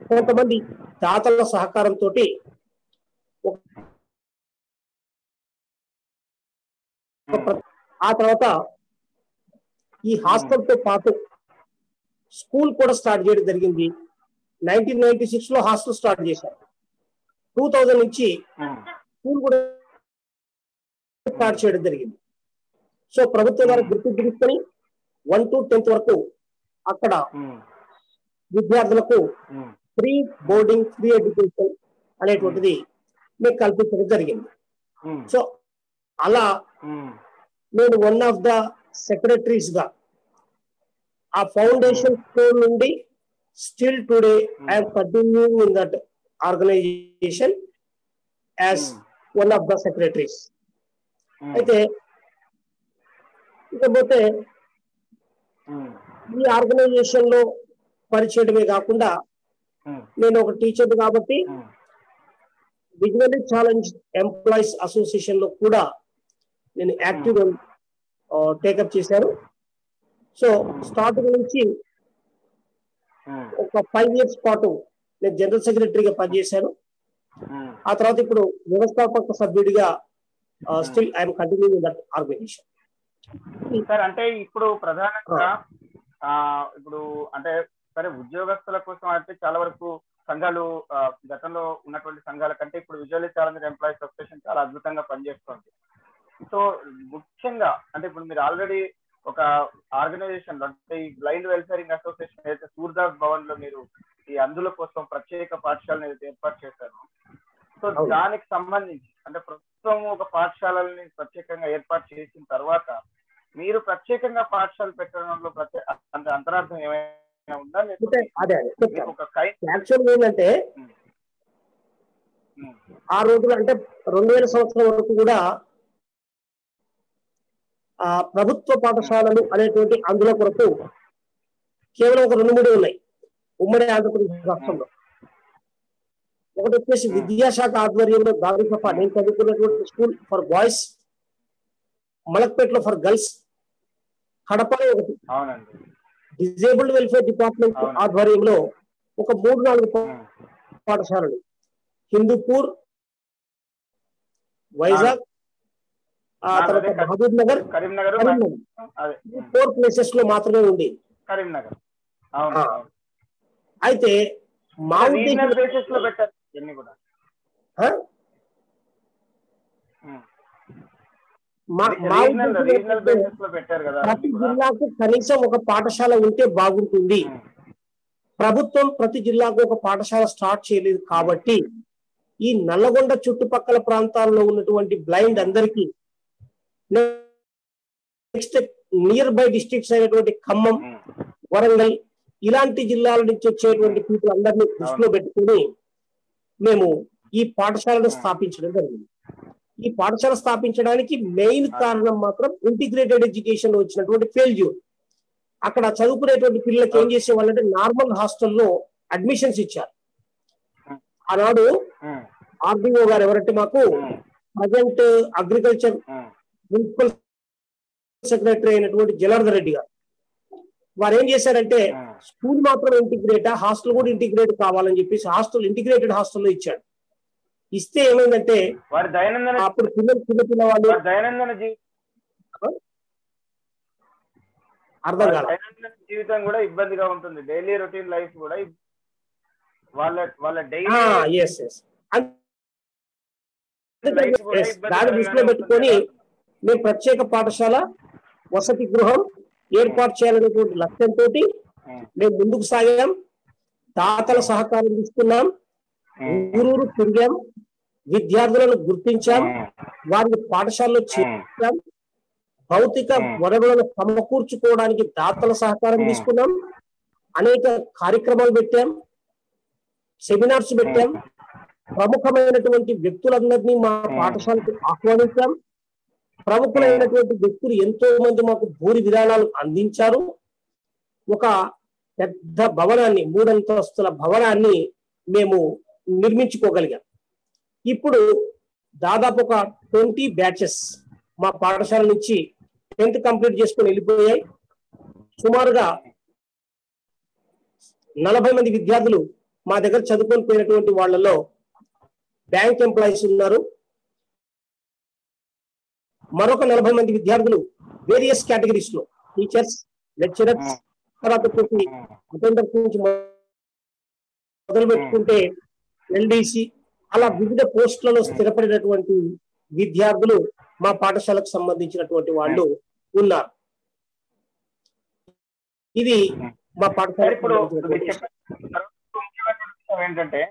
కొంతమంది దాతల సహకారంతో ఆ తర్వాత ఈ హాస్టల్ తో పాటు స్కూల్ కూడా స్టార్ట్ చేయడం జరిగింది. 1996 లో హాస్టల్ స్టార్ట్ చేశారు. 2000 నుంచి స్కూల్ కూడా స్టార్ట్ చేయడం జరిగింది. సో ప్రభుత్వం వారు గుర్తింపు తీసుకొని 1 to 10th వరకు అక్కడ విద్యార్థులకు ఫ్రీ బోర్డింగ్, ఫ్రీ ఎడ్యుకేషన్ అనేటువంటిది మీకు కల్పించడం జరిగింది. సో అలా నేను వన్ ఆఫ్ ద సెక్రటరీస్ గా ఆ ఫౌండేషన్ స్కూల్ నుండి still today I'm continuing in that organisation as one of the secretaries. అయితే ఇకపోతే ఈ ఆర్గనైజేషన్ లో పనిచేయడమే కాకుండా నేను ఒక టీచర్ కాబట్టి విజువల్లీ ఛాలెంజ్ ఎంప్లాయీస్ అసోసియేషన్ లో కూడా నేను యాక్టివ్ టేకప్ చేశాను. సో స్టార్టింగ్ నుంచి ఒక 5 years పాటు నేను జనరల్ సెక్రటరీగా పనిచేశాను. ఆ తర్వాత ఇప్పుడు వ్యవస్థాపక సభ్యుడిగా still I'm continuing that organisation. Sir అంటే ఇప్పుడు ప్రధానంగా ఇప్పుడు అంటే సరే ఉద్యోగస్తుల కోసం అయితే చాలా వరకు సంఘాలు గతంలో ఉన్నటువంటి సంఘాల కంటే ఇప్పుడు విజువల్లీ ఛాలెంజ్ ఎంప్లాయీస్ అసోసియేషన్ చాలా అద్భుతంగా పనిచేస్తుంది. సో ముఖ్యంగా అంటే ఇప్పుడు మీరు ఆల్రెడీ ఒక ఆర్గనైజేషన్ అంటే ఈ బ్లైండ్ వెల్ఫేరింగ్ అసోసియేషన్ అయితే సూర్దాస్ భవన్ లో మీరు ఈ అందుల కోసం ప్రత్యేక పాఠశాలను ఏదైతే ఏర్పాటు చేశారు, సో దానికి సంబంధించి అంటే ప్రభుత్వం ఒక పాఠశాలని ప్రత్యేకంగా ఏర్పాటు చేసిన తర్వాత మీరు ప్రత్యేకంగా పాఠశాలలు పెట్టడంలో అంటే అంతరార్థం ఏమైనా ఉందా? యాక్చువల్ ఏంటంటే ఆ రోజులు అంటే 2000 సంవత్సరం వరకు కూడా ప్రభుత్వ పాఠశాలలు అనేటువంటి అందులో కొరకు కేవలం ఒక 2-3 ఉన్నాయి ఉమ్మడి ఆంధ్రప్రదేశ్ రాష్ట్రంలో. ఒకటి వచ్చేసి విద్యాశాఖ ఆధ్వర్యంలో దాదాపు నేను చదువుకున్నటువంటి స్కూల్ ఫర్ బాయ్స్, మలక్పేటలో ఫర్ గర్ల్స్, కడపలో ఒకటి, డిజేబుల్డ్ వెల్ఫేర్ డిపార్ట్మెంట్ ఆధ్వర్యంలో ఒక 3-4 పాఠశాలలు, హిందూపూర్, వైజాగ్, ఆ తర్వాత మహబూబ్ నగర్, కరీంనగర్ 4 ప్లేసెస్ లో మాత్రమే ఉండేది. కరీంనగర్ అయితే మా ప్రతి జిల్లాకు కనీసం ఒక పాఠశాల ఉంటే బాగుంటుంది. ప్రభుత్వం ప్రతి జిల్లాకు ఒక పాఠశాల స్టార్ట్ చేయలేదు కాబట్టి ఈ నల్లగొండ చుట్టుపక్కల ప్రాంతాల్లో ఉన్నటువంటి బ్లైండ్ అందరికీ నెక్స్ట్ నియర్ బై డిస్ట్రిక్ట్స్ అయినటువంటి ఖమ్మం, వరంగల్ ఇలాంటి జిల్లాల నుంచి వచ్చేటువంటి పీపుల్ అందరినీ దృష్టిలో పెట్టుకుని మేము ఈ పాఠశాలను స్థాపించడం జరిగింది. ఈ పాఠశాల స్థాపించడానికి మెయిన్ కారణం మాత్రం ఇంటిగ్రేటెడ్ ఎడ్యుకేషన్ లో వచ్చినటువంటి ఫెయిల్యూర్. అక్కడ చదువుకునేటువంటి పిల్లలకి ఏం చేసేవాళ్ళంటే నార్మల్ హాస్టల్లో అడ్మిషన్స్ ఇచ్చారు. ఆనాడు ఆర్డీఓ గారు ఎవరంటే మాకు ప్రజెంట్ అగ్రికల్చర్ మున్సిపల్ సెక్రటరీ అయినటువంటి జనార్దన్ రెడ్డి గారు, వారు ఏం చేశారంటే స్కూల్ మాత్రం ఇంటిగ్రేట్, హాస్టల్ కూడా ఇంటిగ్రేట్ కావాలని చెప్పేసి హాస్టల్ ఇంటిగ్రేటెడ్ హాస్టల్లో ఇచ్చాడు. ఇస్తే ఏమైందంటే అప్పుడు చిన్నపిల్ల వాళ్ళు అర్థం కాదు, జీవితం కూడా ఇబ్బందిగా ఉంటుంది, డైలీ రొటీన్ లైఫ్ కూడా వాళ్ళ దాన్ని దృష్టిలో పెట్టుకొని మేము ప్రత్యేక పాఠశాల వసతి గృహం ఏర్పాటు చేయాలనేటువంటి లక్ష్యంతో మేము ముందుకు సాగాం. దాతల సహకారం తీసుకున్నాం, ఊరూరు తిరిగాం, విద్యార్థులను గుర్తించాం, వారిని పాఠశాలలో చేర్చాం, భౌతిక వనరులను సమకూర్చుకోవడానికి దాతల సహకారం తీసుకున్నాం, అనేక కార్యక్రమాలు పెట్టాం, సెమినార్స్ పెట్టాం, ప్రముఖమైనటువంటి వ్యక్తులందరినీ మా పాఠశాలకు ఆహ్వానించాం. ప్రముఖులైనటువంటి వ్యక్తులు ఎంతో మంది మాకు భూరి విధానాలు అందించారు. ఒక పెద్ద భవనాన్ని, 3 అంతస్తుల భవనాన్ని మేము నిర్మించుకోగలిగాం. ఇప్పుడు దాదాపు ఒక 20 బ్యాచెస్ మా పాఠశాల నుంచి 10th కంప్లీట్ చేసుకుని వెళ్ళిపోయాయి. సుమారుగా 40 మంది విద్యార్థులు మా దగ్గర చదువుకొని పోయినటువంటి వాళ్ళలో బ్యాంక్ ఎంప్లాయీస్ ఉన్నారు. మరొక 40 మంది విద్యార్థులు వేరియస్ కేటగిరీస్ లో టీచర్స్, లెక్చరర్స్, తర్వాత అటెండర్స్ నుంచి మొదలు పెట్టుకుంటే ఎల్డీసీ అలా వివిధ పోస్టులలో స్థిరపడినటువంటి విద్యార్థులు మా పాఠశాలకు సంబంధించినటువంటి వాళ్ళు ఉన్నారు. ఇది మా పాఠశాల. ఏంటంటే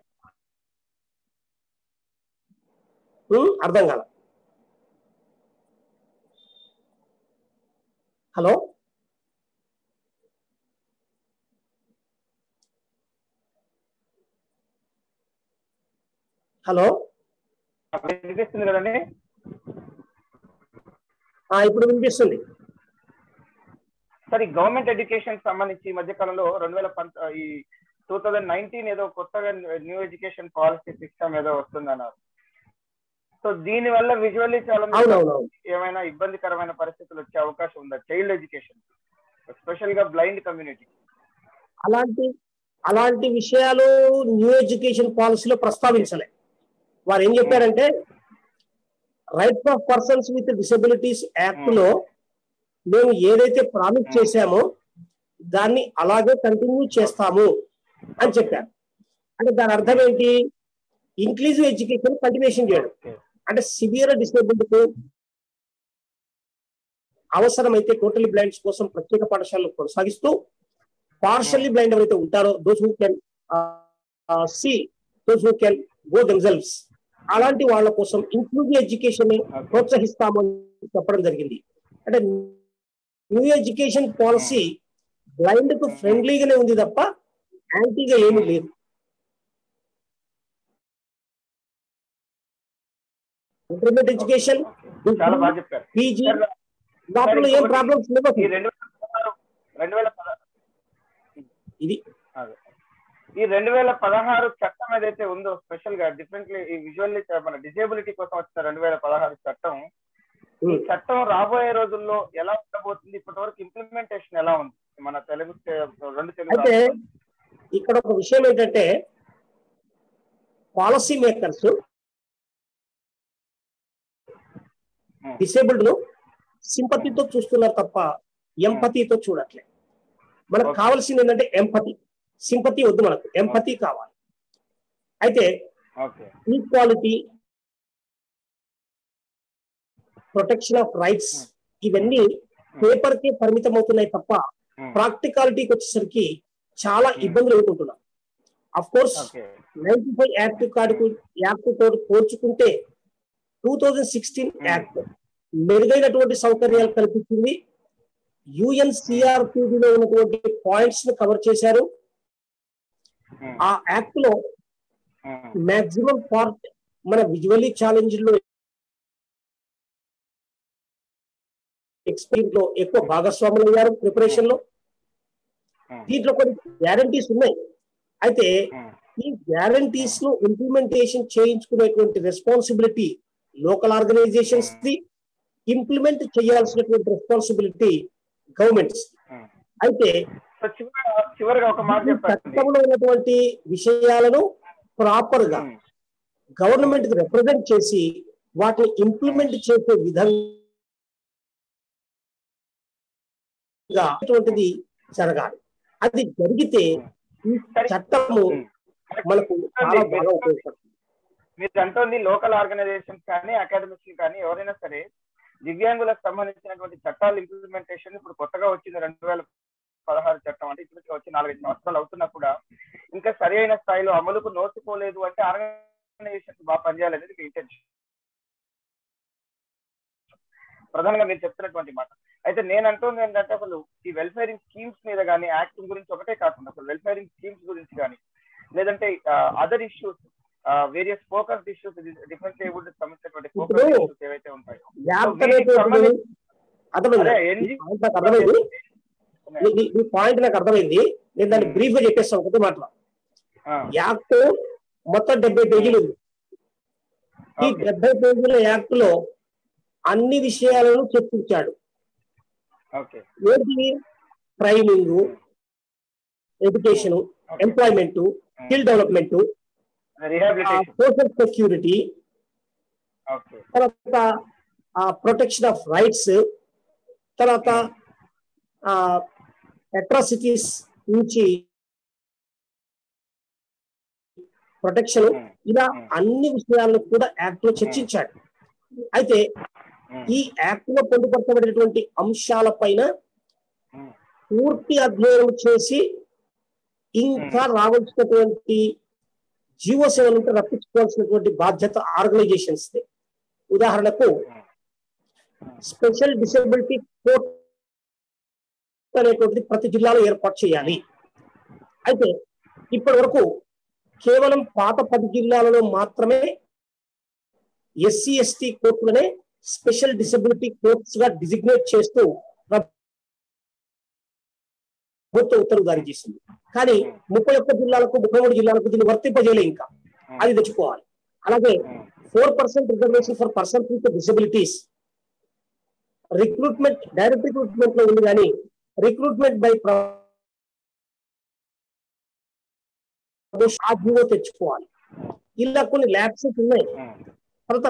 అర్థం కాల. హలో హలో వినిపిస్తుంది కదండి? ఇప్పుడు వినిపిస్తుంది. సార్, ఈ గవర్నమెంట్ ఎడ్యుకేషన్ సంబంధించి ఈ మధ్య కాలంలో 2019 ఏదో కొత్తగా న్యూ ఎడ్యుకేషన్ పాలసీ సిస్టమ్ ఏదో వస్తుందన్నారు. సో దీని వల్ల విజువల్లీ చాలా ఏమైనా ఇబ్బందికరమైన పరిస్థితులు వచ్చే అవకాశం ఉందా చైల్డ్ ఎడ్యుకేషన్, ఎస్పెషల్ గా బ్లైండ్ కమ్యూనిటీ? అలాంటి విషయాలు న్యూ ఎడ్యుకేషన్ పాలసీలో ప్రస్తావించలే. వారు ఏం చెప్పారంటే rights of persons with disabilities act లో మేము ఏదైతే ప్రామిస్ చేశామో దాన్ని అలాగే కంటిన్యూ చేస్తాము అని చెప్పారు. అంటే దాని అర్థం ఏంటి? ఇంక్లూజివ్ ఎడ్యుకేషన్ కంటిన్యూషన్ చేయడం. అంటే సివియర్ డిసేబుల్డ్ అవసరమైతే టోటలీ బ్లైండ్స్ కోసం ప్రత్యేక పాఠశాలలు కొనసాగిస్తూ, పార్షల్లీ బ్లైండ్ ఎవరైతే ఉంటారో those who can see, those who can go themselves, అలాంటి వాళ్ళ కోసం ఇంక్లూజివ్ ఎడ్యుకేషన్ ప్రోత్సహిస్తామని చెప్పడం జరిగింది. అంటే న్యూ ఎడ్యుకేషన్ పాలసీ బ్లైండ్ కు ఫ్రెండ్లీగానే ఉంది తప్ప యాంటీగా ఏమీ లేదు. ఇంటర్మీడియట్ ఎడ్యుకేషన్, పీజీ, దాంట్లో ఏం ప్రాబ్లమ్స్ లేవు. ఇది ఈ 2016 చట్టం ఏదైతే ఉందో స్పెషల్ గా డిఫరెంట్లీ ఈ విజువల్లీ మన డిజేబిలిటీ కోసం వచ్చిన 2016 చట్టం, ఈ చట్టం రాబోయే రోజుల్లో ఎలా ఉండబోతుంది? ఇప్పటి వరకు ఇంప్లిమెంటేషన్ ఎలా ఉంది మన తెలుగు అయితే ఇక్కడ ఒక విషయం ఏంటంటే పాలసీ మేకర్స్ డిసేబుల్డ్ ను సింపతితో చూస్తున్నారు తప్ప ఎంపతితో చూడట్లే. మనకు కావాల్సింది ఏంటంటే ఎంపతి, సింపతి వద్దు, మనకు ఎంపతి కావాలి. అయితే ఈక్వాలిటీ, ప్రొటెక్షన్ ఆఫ్ రైట్స్ ఇవన్నీ పేపర్ కి పరిమితం అవుతున్నాయి తప్ప ప్రాక్టికాలిటీకి వచ్చేసరికి చాలా ఇబ్బందులు ఎదుర్కొంటున్నాం. అఫ్ కోర్స్ 95 యాక్ట్ తోటి పోల్చుకుంటే 2016 యాక్ట్ మెరుగైనటువంటి సౌకర్యాలు కల్పించింది. UNCRPD లో ఉన్నటువంటి పాయింట్స్ ను కవర్ చేశారు. ఆ యాక్ట్ లో మాక్సిమం పార్ట్ మన విజువల్లీ ఛాలెంజ్ లో ఎక్స్పీరియన్స్ లో ఎక్కువ భాగస్వాములు అయ్యారు ప్రిపరేషన్ లో. దీంట్లో కొన్ని గ్యారంటీస్ ఉన్నాయి. అయితే ఈ గ్యారంటీస్ ను ఇంప్లిమెంటేషన్ చేయించుకునేటువంటి రెస్పాన్సిబిలిటీ లోకల్ ఆర్గనైజేషన్స్ ది, ఇంప్లిమెంట్ చేయాల్సినటువంటి రెస్పాన్సిబిలిటీ గవర్నమెంట్స్. అయితే చివరిగా ఒక మాట చట్టంలో ఉన్నటువంటి విషయాలను ప్రాపర్ గా గవర్నమెంట్ కి రిప్రజెంట్ చేసి వాటిని ఇంప్లిమెంట్ చేసే విధంగా అటువంటిది జరగాలి. అది జరిగితే ఈ చట్టము మనకు చాలా బాగా ఉపయోగపడుతుంది. మీరు అంటుంది లోకల్ ఆర్గనైజేషన్స్ కానీ అకాడమిక్స్ కానీ ఎవరైనా సరే దివ్యాంగులకు సంబంధించినటువంటి చట్టాల ఇంప్లిమెంటేషన్ ఇప్పుడు కొత్తగా వచ్చింది 2016 చట్టం, అంటే ఇప్పటికి వచ్చి 4-5 సంవత్సరాలు అవుతున్నా కూడా ఇంకా సరి అయిన స్థాయిలో అమలుకు నోచుకోలేదు. అంటే ఆర్గనైజేషన్స్ బాగా పనిచేయాలనేది మీ ఇంటెన్షన్, ప్రధానంగా మీరు చెప్తున్నటువంటి మాట. అయితే నేను అంటుంది ఏంటంటే అసలు ఈ వెల్ఫేరింగ్ స్కీమ్స్ మీద కానీ యాక్ట్ గురించి ఒకటే కాకుండా అసలు వెల్ఫేరింగ్ స్కీమ్స్ గురించి కానీ లేదంటే other issues, various focus issues, different abled సంబంధించినటువంటి ఫోకస్ ఇష్యూస్ ఏవైతే ఉంటాయో ఈ పాయింట్ నాకు అర్థమైంది. నేను దాన్ని బ్రీఫ్ గా చెప్పేస్తాను ఒకటి మాటలో. యాక్ట్ మొత్తం 70 పేజీలు ఉంది. ఈ 70 పేజీల యాక్ట్ లో అన్ని విషయాలను చర్చించాడు. ఏంటి? Training, education, employment, skill development, social security, తర్వాత ప్రొటెక్షన్ ఆఫ్ రైట్స్, తర్వాత అట్రాసిటీస్ నుంచి ప్రొటెక్షన్, ఇలా అన్ని విషయాలను కూడా యాక్ట్ లో చర్చించాడు. అయితే ఈ యాక్ట్ లో పొందుపరచబడినటువంటి అంశాల పైన పూర్తి అధ్యయనం చేసి ఇంకా రావాల్సినటువంటి జీవో సేవలు రప్పించుకోవాల్సినటువంటి బాధ్యత ఆర్గనైజేషన్స్. ఉదాహరణకు స్పెషల్ డిసేబిలిటీ కోర్ట్ అనేటువంటిది ప్రతి జిల్లాలో ఏర్పాటు చేయాలి. అయితే ఇప్పటి వరకు కేవలం పాత 10 జిల్లాలలో మాత్రమే ఎస్సీ ఎస్టీ కోర్టులనే స్పెషల్ డిసేబిలిటీ కోర్ట్స్ గా డిజిగ్నేట్ చేస్తూ ప్రభుత్వం ఉత్తర్వు జారీ చేసింది. కానీ 31 జిల్లాలకు 33 జిల్లాలకు దీన్ని వర్తింపజేయలే. ఇంకా అది తెచ్చుకోవాలి. అలాగే 4% reservation for persons with disabilities recruitment, direct recruitment లో ఉంది, కానీ రిక్రూట్మెంట్ బై జీవో తెచ్చుకోవాలి. ఇలా కొన్ని ల్యాబ్సెస్ ఉన్నాయి. తర్వాత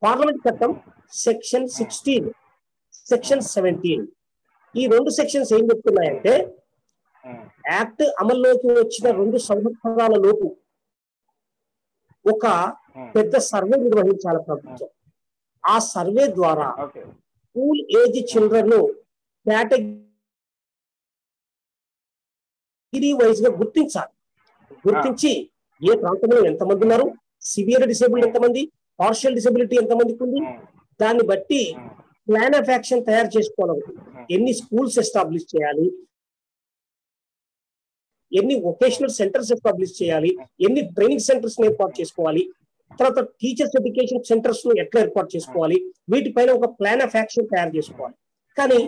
పార్లమెంట్ చట్టం సెక్షన్ 16, సెక్షన్ 17 ఈ 2 సెక్షన్స్ ఏం చెప్తున్నాయంటే యాక్ట్ అమల్లోకి వచ్చిన 2 సంవత్సరాల లోపు ఒక పెద్ద సర్వే నిర్వహించాలి ప్రభుత్వం. ఆ సర్వే ద్వారా school age children category wise గా గుర్తించాలి. గుర్తించి ఏ ప్రాంతంలో ఎంతమంది ఉన్నారు, సివియర్ డిసేబుల్డ్ ఎంతమంది, పార్షియల్ డిసేబిలిటీ ఎంతమందికి ఉంది, దాన్ని బట్టి ప్లాన్ ఆఫ్ యాక్షన్ తయారు చేసుకోవాలి. ఎన్ని స్కూల్స్ ఎస్టాబ్లిష్ చేయాలి, ఎన్ని వొకేషనల్ సెంటర్స్ ఎస్టాబ్లిష్ చేయాలి, ఎన్ని ట్రైనింగ్ సెంటర్స్ ఏర్పాటు చేసుకోవాలి, తర్వాత టీచర్స్ ఎడ్యుకేషన్ సెంటర్స్ ను ఎట్లా ఏర్పాటు చేసుకోవాలి, వీటిపైన ఒక ప్లాన్ ఆఫ్ యాక్షన్ తయారు చేసుకోవాలి. కానీ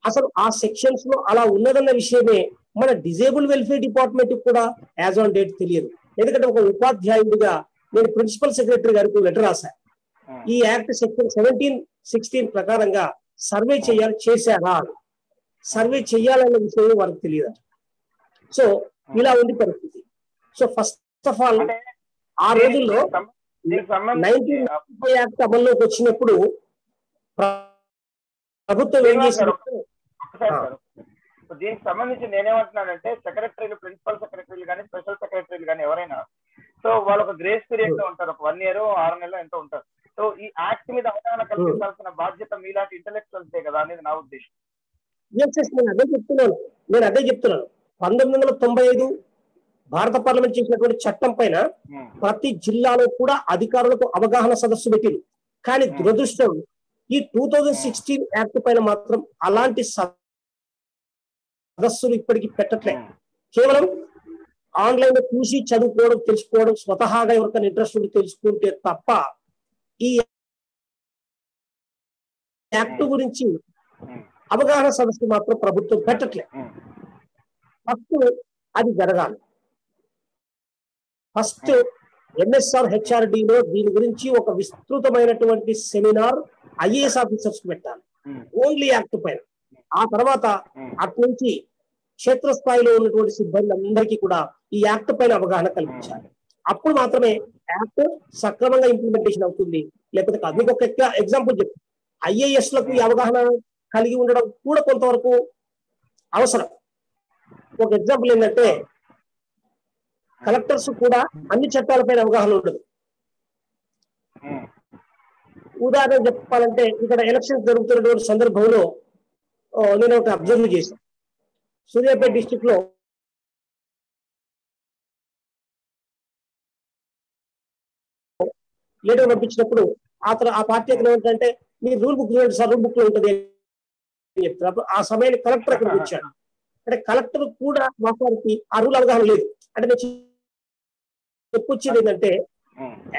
అసలు ఆ సెక్షన్స్ లో అలా ఉన్నదన్న విషయమే మన డిజేబుల్ వెల్ఫేర్ డిపార్ట్మెంట్ కూడా యాజ్ ఆన్ డేట్ తెలియదు. ఎందుకంటే ఒక ఉపాధ్యాయుడిగా నేను ప్రిన్సిపల్ సెక్రటరీ గారికి లెటర్ రాశాను. ఈ యాక్ట్ సెక్షన్ 17, 16 ప్రకారంగా సర్వే చేశారా, సర్వే చేయాలన్న విషయం వారికి తెలియదు. సో ఇలా ఉంది పరిస్థితి. సో ఫస్ట్ ఆఫ్ ఆల్ ఆ రోజుల్లో 1995 యాక్ట్ అమల్లోకి వచ్చినప్పుడు ప్రభుత్వం ఏం చేశారు? దీనికి సంబంధించి నేనేమంటున్నానంటే సెక్రటరీలు, ప్రిన్సిపల్ సెక్రటరీలు కానీ స్పెషల్ సెక్రటరీలు కానీ ఎవరైనా సో వాళ్ళు ఒక గ్రేస్ పీరియడ్ లో ఉంటారు, ఒక 1 year 6 నెలలు ఎంతో ఉంటారు. సో ఈ యాక్ట్ మీద అవగాహన కల్పించాల్సిన బాధ్యత మీలాంటి ఇంటలెక్చువల్సే కదా అనేది నా ఉద్దేశం. నేను అదే చెప్తున్నాను. 1995 భారత పార్లమెంట్ చేసినటువంటి చట్టం పైన ప్రతి జిల్లాలో కూడా అధికారులకు అవగాహన సదస్సు పెట్టింది. కానీ దురదృష్టం ఈ 2016 యాక్ట్ పైన మాత్రం అలాంటి సదస్సులు ఇప్పటికీ పెట్టట్లే. కేవలం ఆన్లైన్ లో చూసి చదువుకోవడం, తెలుసుకోవడం, స్వతహాగా ఎవరికైనా ఇంట్రెస్ట్ ఉండి తెలుసుకుంటే తప్ప ఈ యాక్ట్ గురించి అవగాహన సదస్సు మాత్రం ప్రభుత్వం పెట్టట్లే. ఫస్ట్ అది జరగాలి. ఫస్ట్ ఎన్ఎస్ఆర్ హెచ్ఆర్డిలో దీని గురించి ఒక విస్తృతమైనటువంటి సెమినార్ ఐఏఎస్ ఆఫీసర్స్ పెట్టాలి ఓన్లీ యాక్ట్ పైన. ఆ తర్వాత అటు నుంచి క్షేత్రస్థాయిలో ఉన్నటువంటి సిబ్బంది అందరికీ కూడా ఈ యాక్ట్ పైన అవగాహన కల్పించాలి. అప్పుడు మాత్రమే యాక్ట్ సక్రమంగా ఇంప్లిమెంటేషన్ అవుతుంది, లేకపోతే కాదు. మీకు ఒక ఎగ్జాంపుల్ చెప్పు. ఐఏఎస్ లకు ఈ అవగాహన కలిగి ఉండడం కూడా కొంతవరకు అవసరం. ఒక ఎగ్జాంపుల్ ఏంటంటే కలెక్టర్స్ కూడా అన్ని చట్టాలపైన అవగాహన ఉండదు. ఉదాహరణ చెప్పాలంటే ఇక్కడ ఎలక్షన్స్ జరుగుతున్నటువంటి సందర్భంలో నేను ఒక అబ్జర్వ్ చేశాను. సూర్యాపేట డిస్టిక్ లో లేటర్ పంపించినప్పుడు ఆ పార్టీ అతను ఏంటంటే మీ రూల్ బుక్ చూడండి సార్, రూల్ బుక్ లో ఉంటుంది అని చెప్తారు. ఆ సమయాన్ని కలెక్టర్ అక్కడికి వచ్చాడు. అంటే కలెక్టర్ కూడా వాస్తవానికి ఆ రూల్ అవగాహన లేదు. అంటే నేను చెప్పొచ్చేది ఏంటంటే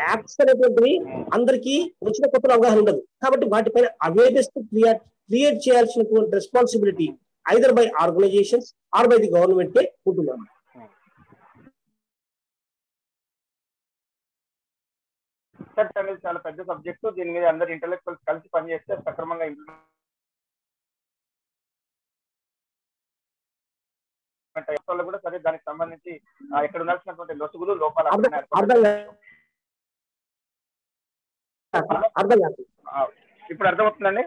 యాక్ట్స్ అనేటువంటివి అందరికీ వచ్చిన కొత్తలో అవగాహన ఉండదు. కాబట్టి వాటిపైన అవేర్నెస్ క్రియేట్ చేయాల్సినటువంటి responsibility either by organisations or by the గవర్నమెంటే ఉంటున్నాను. అనేది చాలా పెద్ద సబ్జెక్టు. దీని మీద అందరు ఇంటలెక్చువల్స్ కలిసి పనిచేస్తే సక్రమంగా ఇంప్లిమెంట్ కూడా సరే దానికి సంబంధించి ఇక్కడ ఉండాల్సినటువంటి లొసుగులు లోపాలు ఇప్పుడు అర్థమవుతుందండి.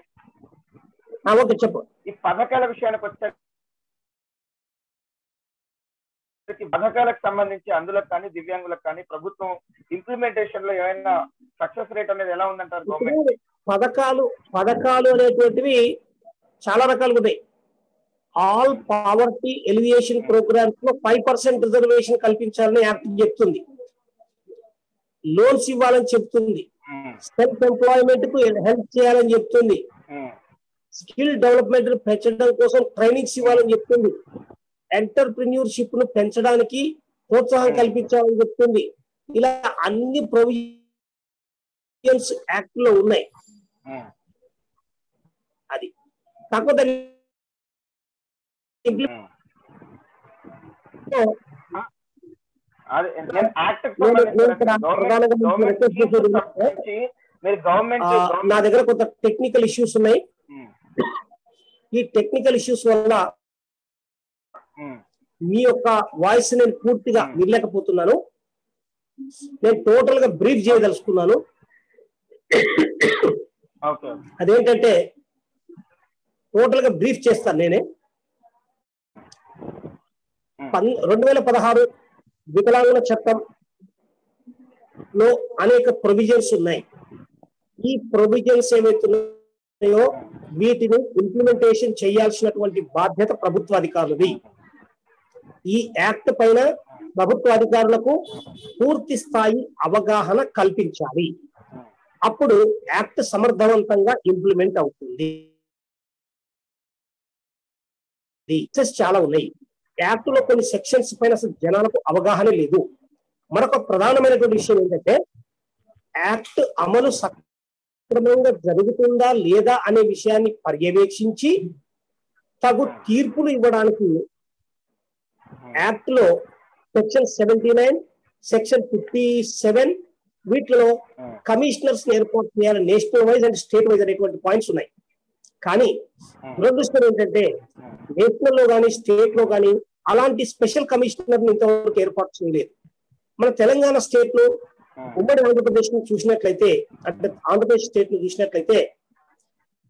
ఓకే చెప్పు. ఈ పథకాల విషయానికి వచ్చేసరికి పథకాలకు సంబంధించి అందులో కానీ దివ్యాంగులకు కానీ ప్రభుత్వం ఇంప్లిమెంటేషన్ లో ఏమైనా సక్సెస్ రేట్ అనేది ఎలా ఉందంటారు? గవర్నమెంట్ పథకాలు అనేటువంటివి చాలా రకాలుగా ఉన్నాయి. ఆల్ పావర్టీ ఎలివియేషన్ ప్రోగ్రామ్స్ లో 5% రిజర్వేషన్ కల్పించాలని యాక్ట్ చెప్తుంది. లోన్స్ ఇవ్వాలని చెప్తుంది. సెల్ఫ్ ఎంప్లాయ్మెంట్ కు హెల్ప్ చేయాలని చెప్తుంది. స్కిల్ డెవలప్మెంట్ పెంచడం కోసం ట్రైనింగ్స్ ఇవ్వాలని చెప్తుంది. ఎంటర్ప్రెన్యూర్షిప్ ను పెంచడానికి ప్రోత్సాహం కల్పించాలని చెప్తుంది. ఇలా అన్ని ప్రొవిజన్స్ యాక్ట్ లో ఉన్నాయి. అది కాకపోతే నా దగ్గర కొంత టెక్నికల్ ఇష్యూస్ ఉన్నాయి. ఈ టెక్నికల్ ఇష్యూస్ వల్ల మీ యొక్క వాయిస్ నేను పూర్తిగా వినలేకపోతున్నాను. నేను టోటల్ గా బ్రీఫ్ చేయదలుచుకున్నాను. అదేంటంటే టోటల్ గా బ్రీఫ్ చేస్తాను నేనే. 2016 వికలాంగుల చట్టంలో అనేక ప్రొవిజన్స్ ఉన్నాయి. ఈ ప్రొవిజన్స్ ఏవైతున్నాయో వీటిని ఇంప్లిమెంటేషన్ చేయాల్సినటువంటి బాధ్యత ప్రభుత్వాధికారులది. ఈ యాక్ట్ పైన ప్రభుత్వాధికారులకు పూర్తి స్థాయి అవగాహన కల్పించాలి. అప్పుడు యాక్ట్ సమర్థవంతంగా ఇంప్లిమెంట్ అవుతుంది. చాలా ఉన్నాయి. యాక్ట్ లో కొన్ని సెక్షన్స్ పైన అసలు జనాలకు అవగాహన లేదు. మరొక ప్రధానమైనటువంటి విషయం ఏంటంటే యాక్ట్ అమలు సక్రమంగా జరుగుతుందా లేదా అనే విషయాన్ని పర్యవేక్షించి తగు తీర్పులు ఇవ్వడానికి యాక్ట్ లో సెక్షన్ 79, సెక్షన్ 57 వీటిలో కమిషనర్స్ ఏర్పాటు చేయాలి. National wise and state wise అనేటువంటి పాయింట్స్ ఉన్నాయి. కానీ దురదృష్టం ఏంటంటే నేషనల్ లో కానీ స్టేట్ లో కానీ అలాంటి స్పెషల్ కమిషనర్ ఇంతవరకు ఏర్పాటు చేయలేదు. మన తెలంగాణ స్టేట్ లో ఉమ్మడి ఆంధ్రప్రదేశ్ ను చూసినట్లయితే, అంటే ఆంధ్రప్రదేశ్ స్టేట్ ను చూసినట్లయితే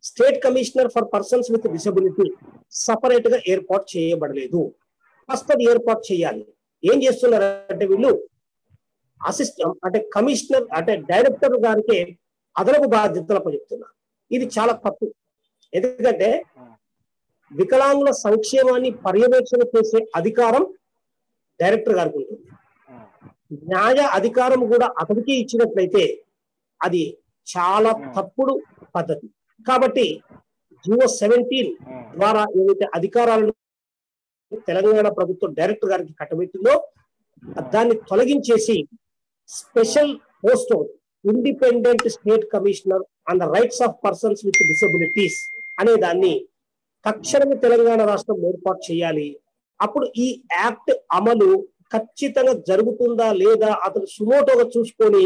state commissioner for persons with disability separate గా ఏర్పాటు చేయబడలేదు. ఫస్ట్ అది ఏర్పాటు చేయాలి. ఏం చేస్తున్నారంటే వీళ్ళు అసిస్టెంట్ అంటే కమిషనర్ అంటే డైరెక్టర్ గారికి అదనపు బాధ్యతలు అప్పచెప్తున్నారు. ఇది చాలా తప్పు. ఎందుకంటే వికలాంగుల సంక్షేమాన్ని పర్యవేక్షణ చేసే అధికారం డైరెక్టర్ గారికి ఉంటుంది. న్యాయ అధికారం కూడా అతడికి ఇచ్చినట్లయితే అది చాలా తప్పుడు పద్ధతి. కాబట్టి జియో 17 ద్వారా ఏవైతే అధికారాలను తెలంగాణ ప్రభుత్వం డైరెక్టర్ గారికి కట్టబెట్టిందో దాన్ని తొలగించేసి special post independent state commissioner on the rights of persons with disabilities అనే దాన్ని తక్షణమే తెలంగాణ రాష్ట్రం ఏర్పాటు చేయాలి. అప్పుడు ఈ యాక్ట్ అమలు ఖచ్చితంగా జరుగుతుందా లేదా అతను సుమోటోగా చూసుకొని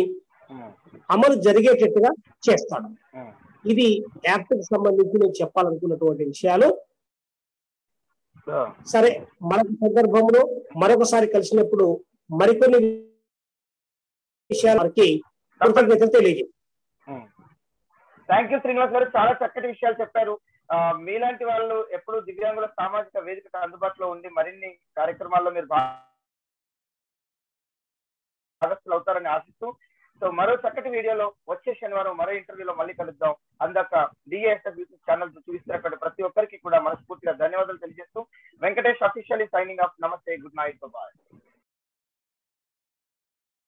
అమలు జరిగేటట్టుగా చేస్తాడు. ఇది యాక్ట్ కి సంబంధించి నేను చెప్పాలనుకున్నటువంటి విషయాలు. సరే, మరొక సందర్భంలో మరొకసారి కలిసినప్పుడు మరికొన్ని విషయాలకి కృతజ్ఞతలు తెలియజేయండి. థ్యాంక్ యూ శ్రీనివాస్ గారు, చాలా చక్కటి విషయాలు చెప్పారు. మీలాంటి వాళ్ళు ఎప్పుడు దివ్యాంగుల సామాజిక వేదిక అందుబాటులో ఉండి మరిన్ని కార్యక్రమాల్లో మీరు భాగస్థులు అవుతారని ఆశిస్తూ, సో మరో చక్కటి వీడియోలో వచ్చే శనివారం మరో ఇంటర్వ్యూలో మళ్ళీ కలుద్దాం. అందాక డిఎస్ఎఫ్ యూట్యూబ్ ఛానల్ చూస్తున్నటువంటి ప్రతి ఒక్కరికి కూడా మనస్ఫూర్తిగా ధన్యవాదాలు తెలియజేస్తూ వెంకటేష్ అఫీషియల్లీ సైనింగ్ ఆఫ్. నమస్తే, గుడ్ నైట్, బాయ్.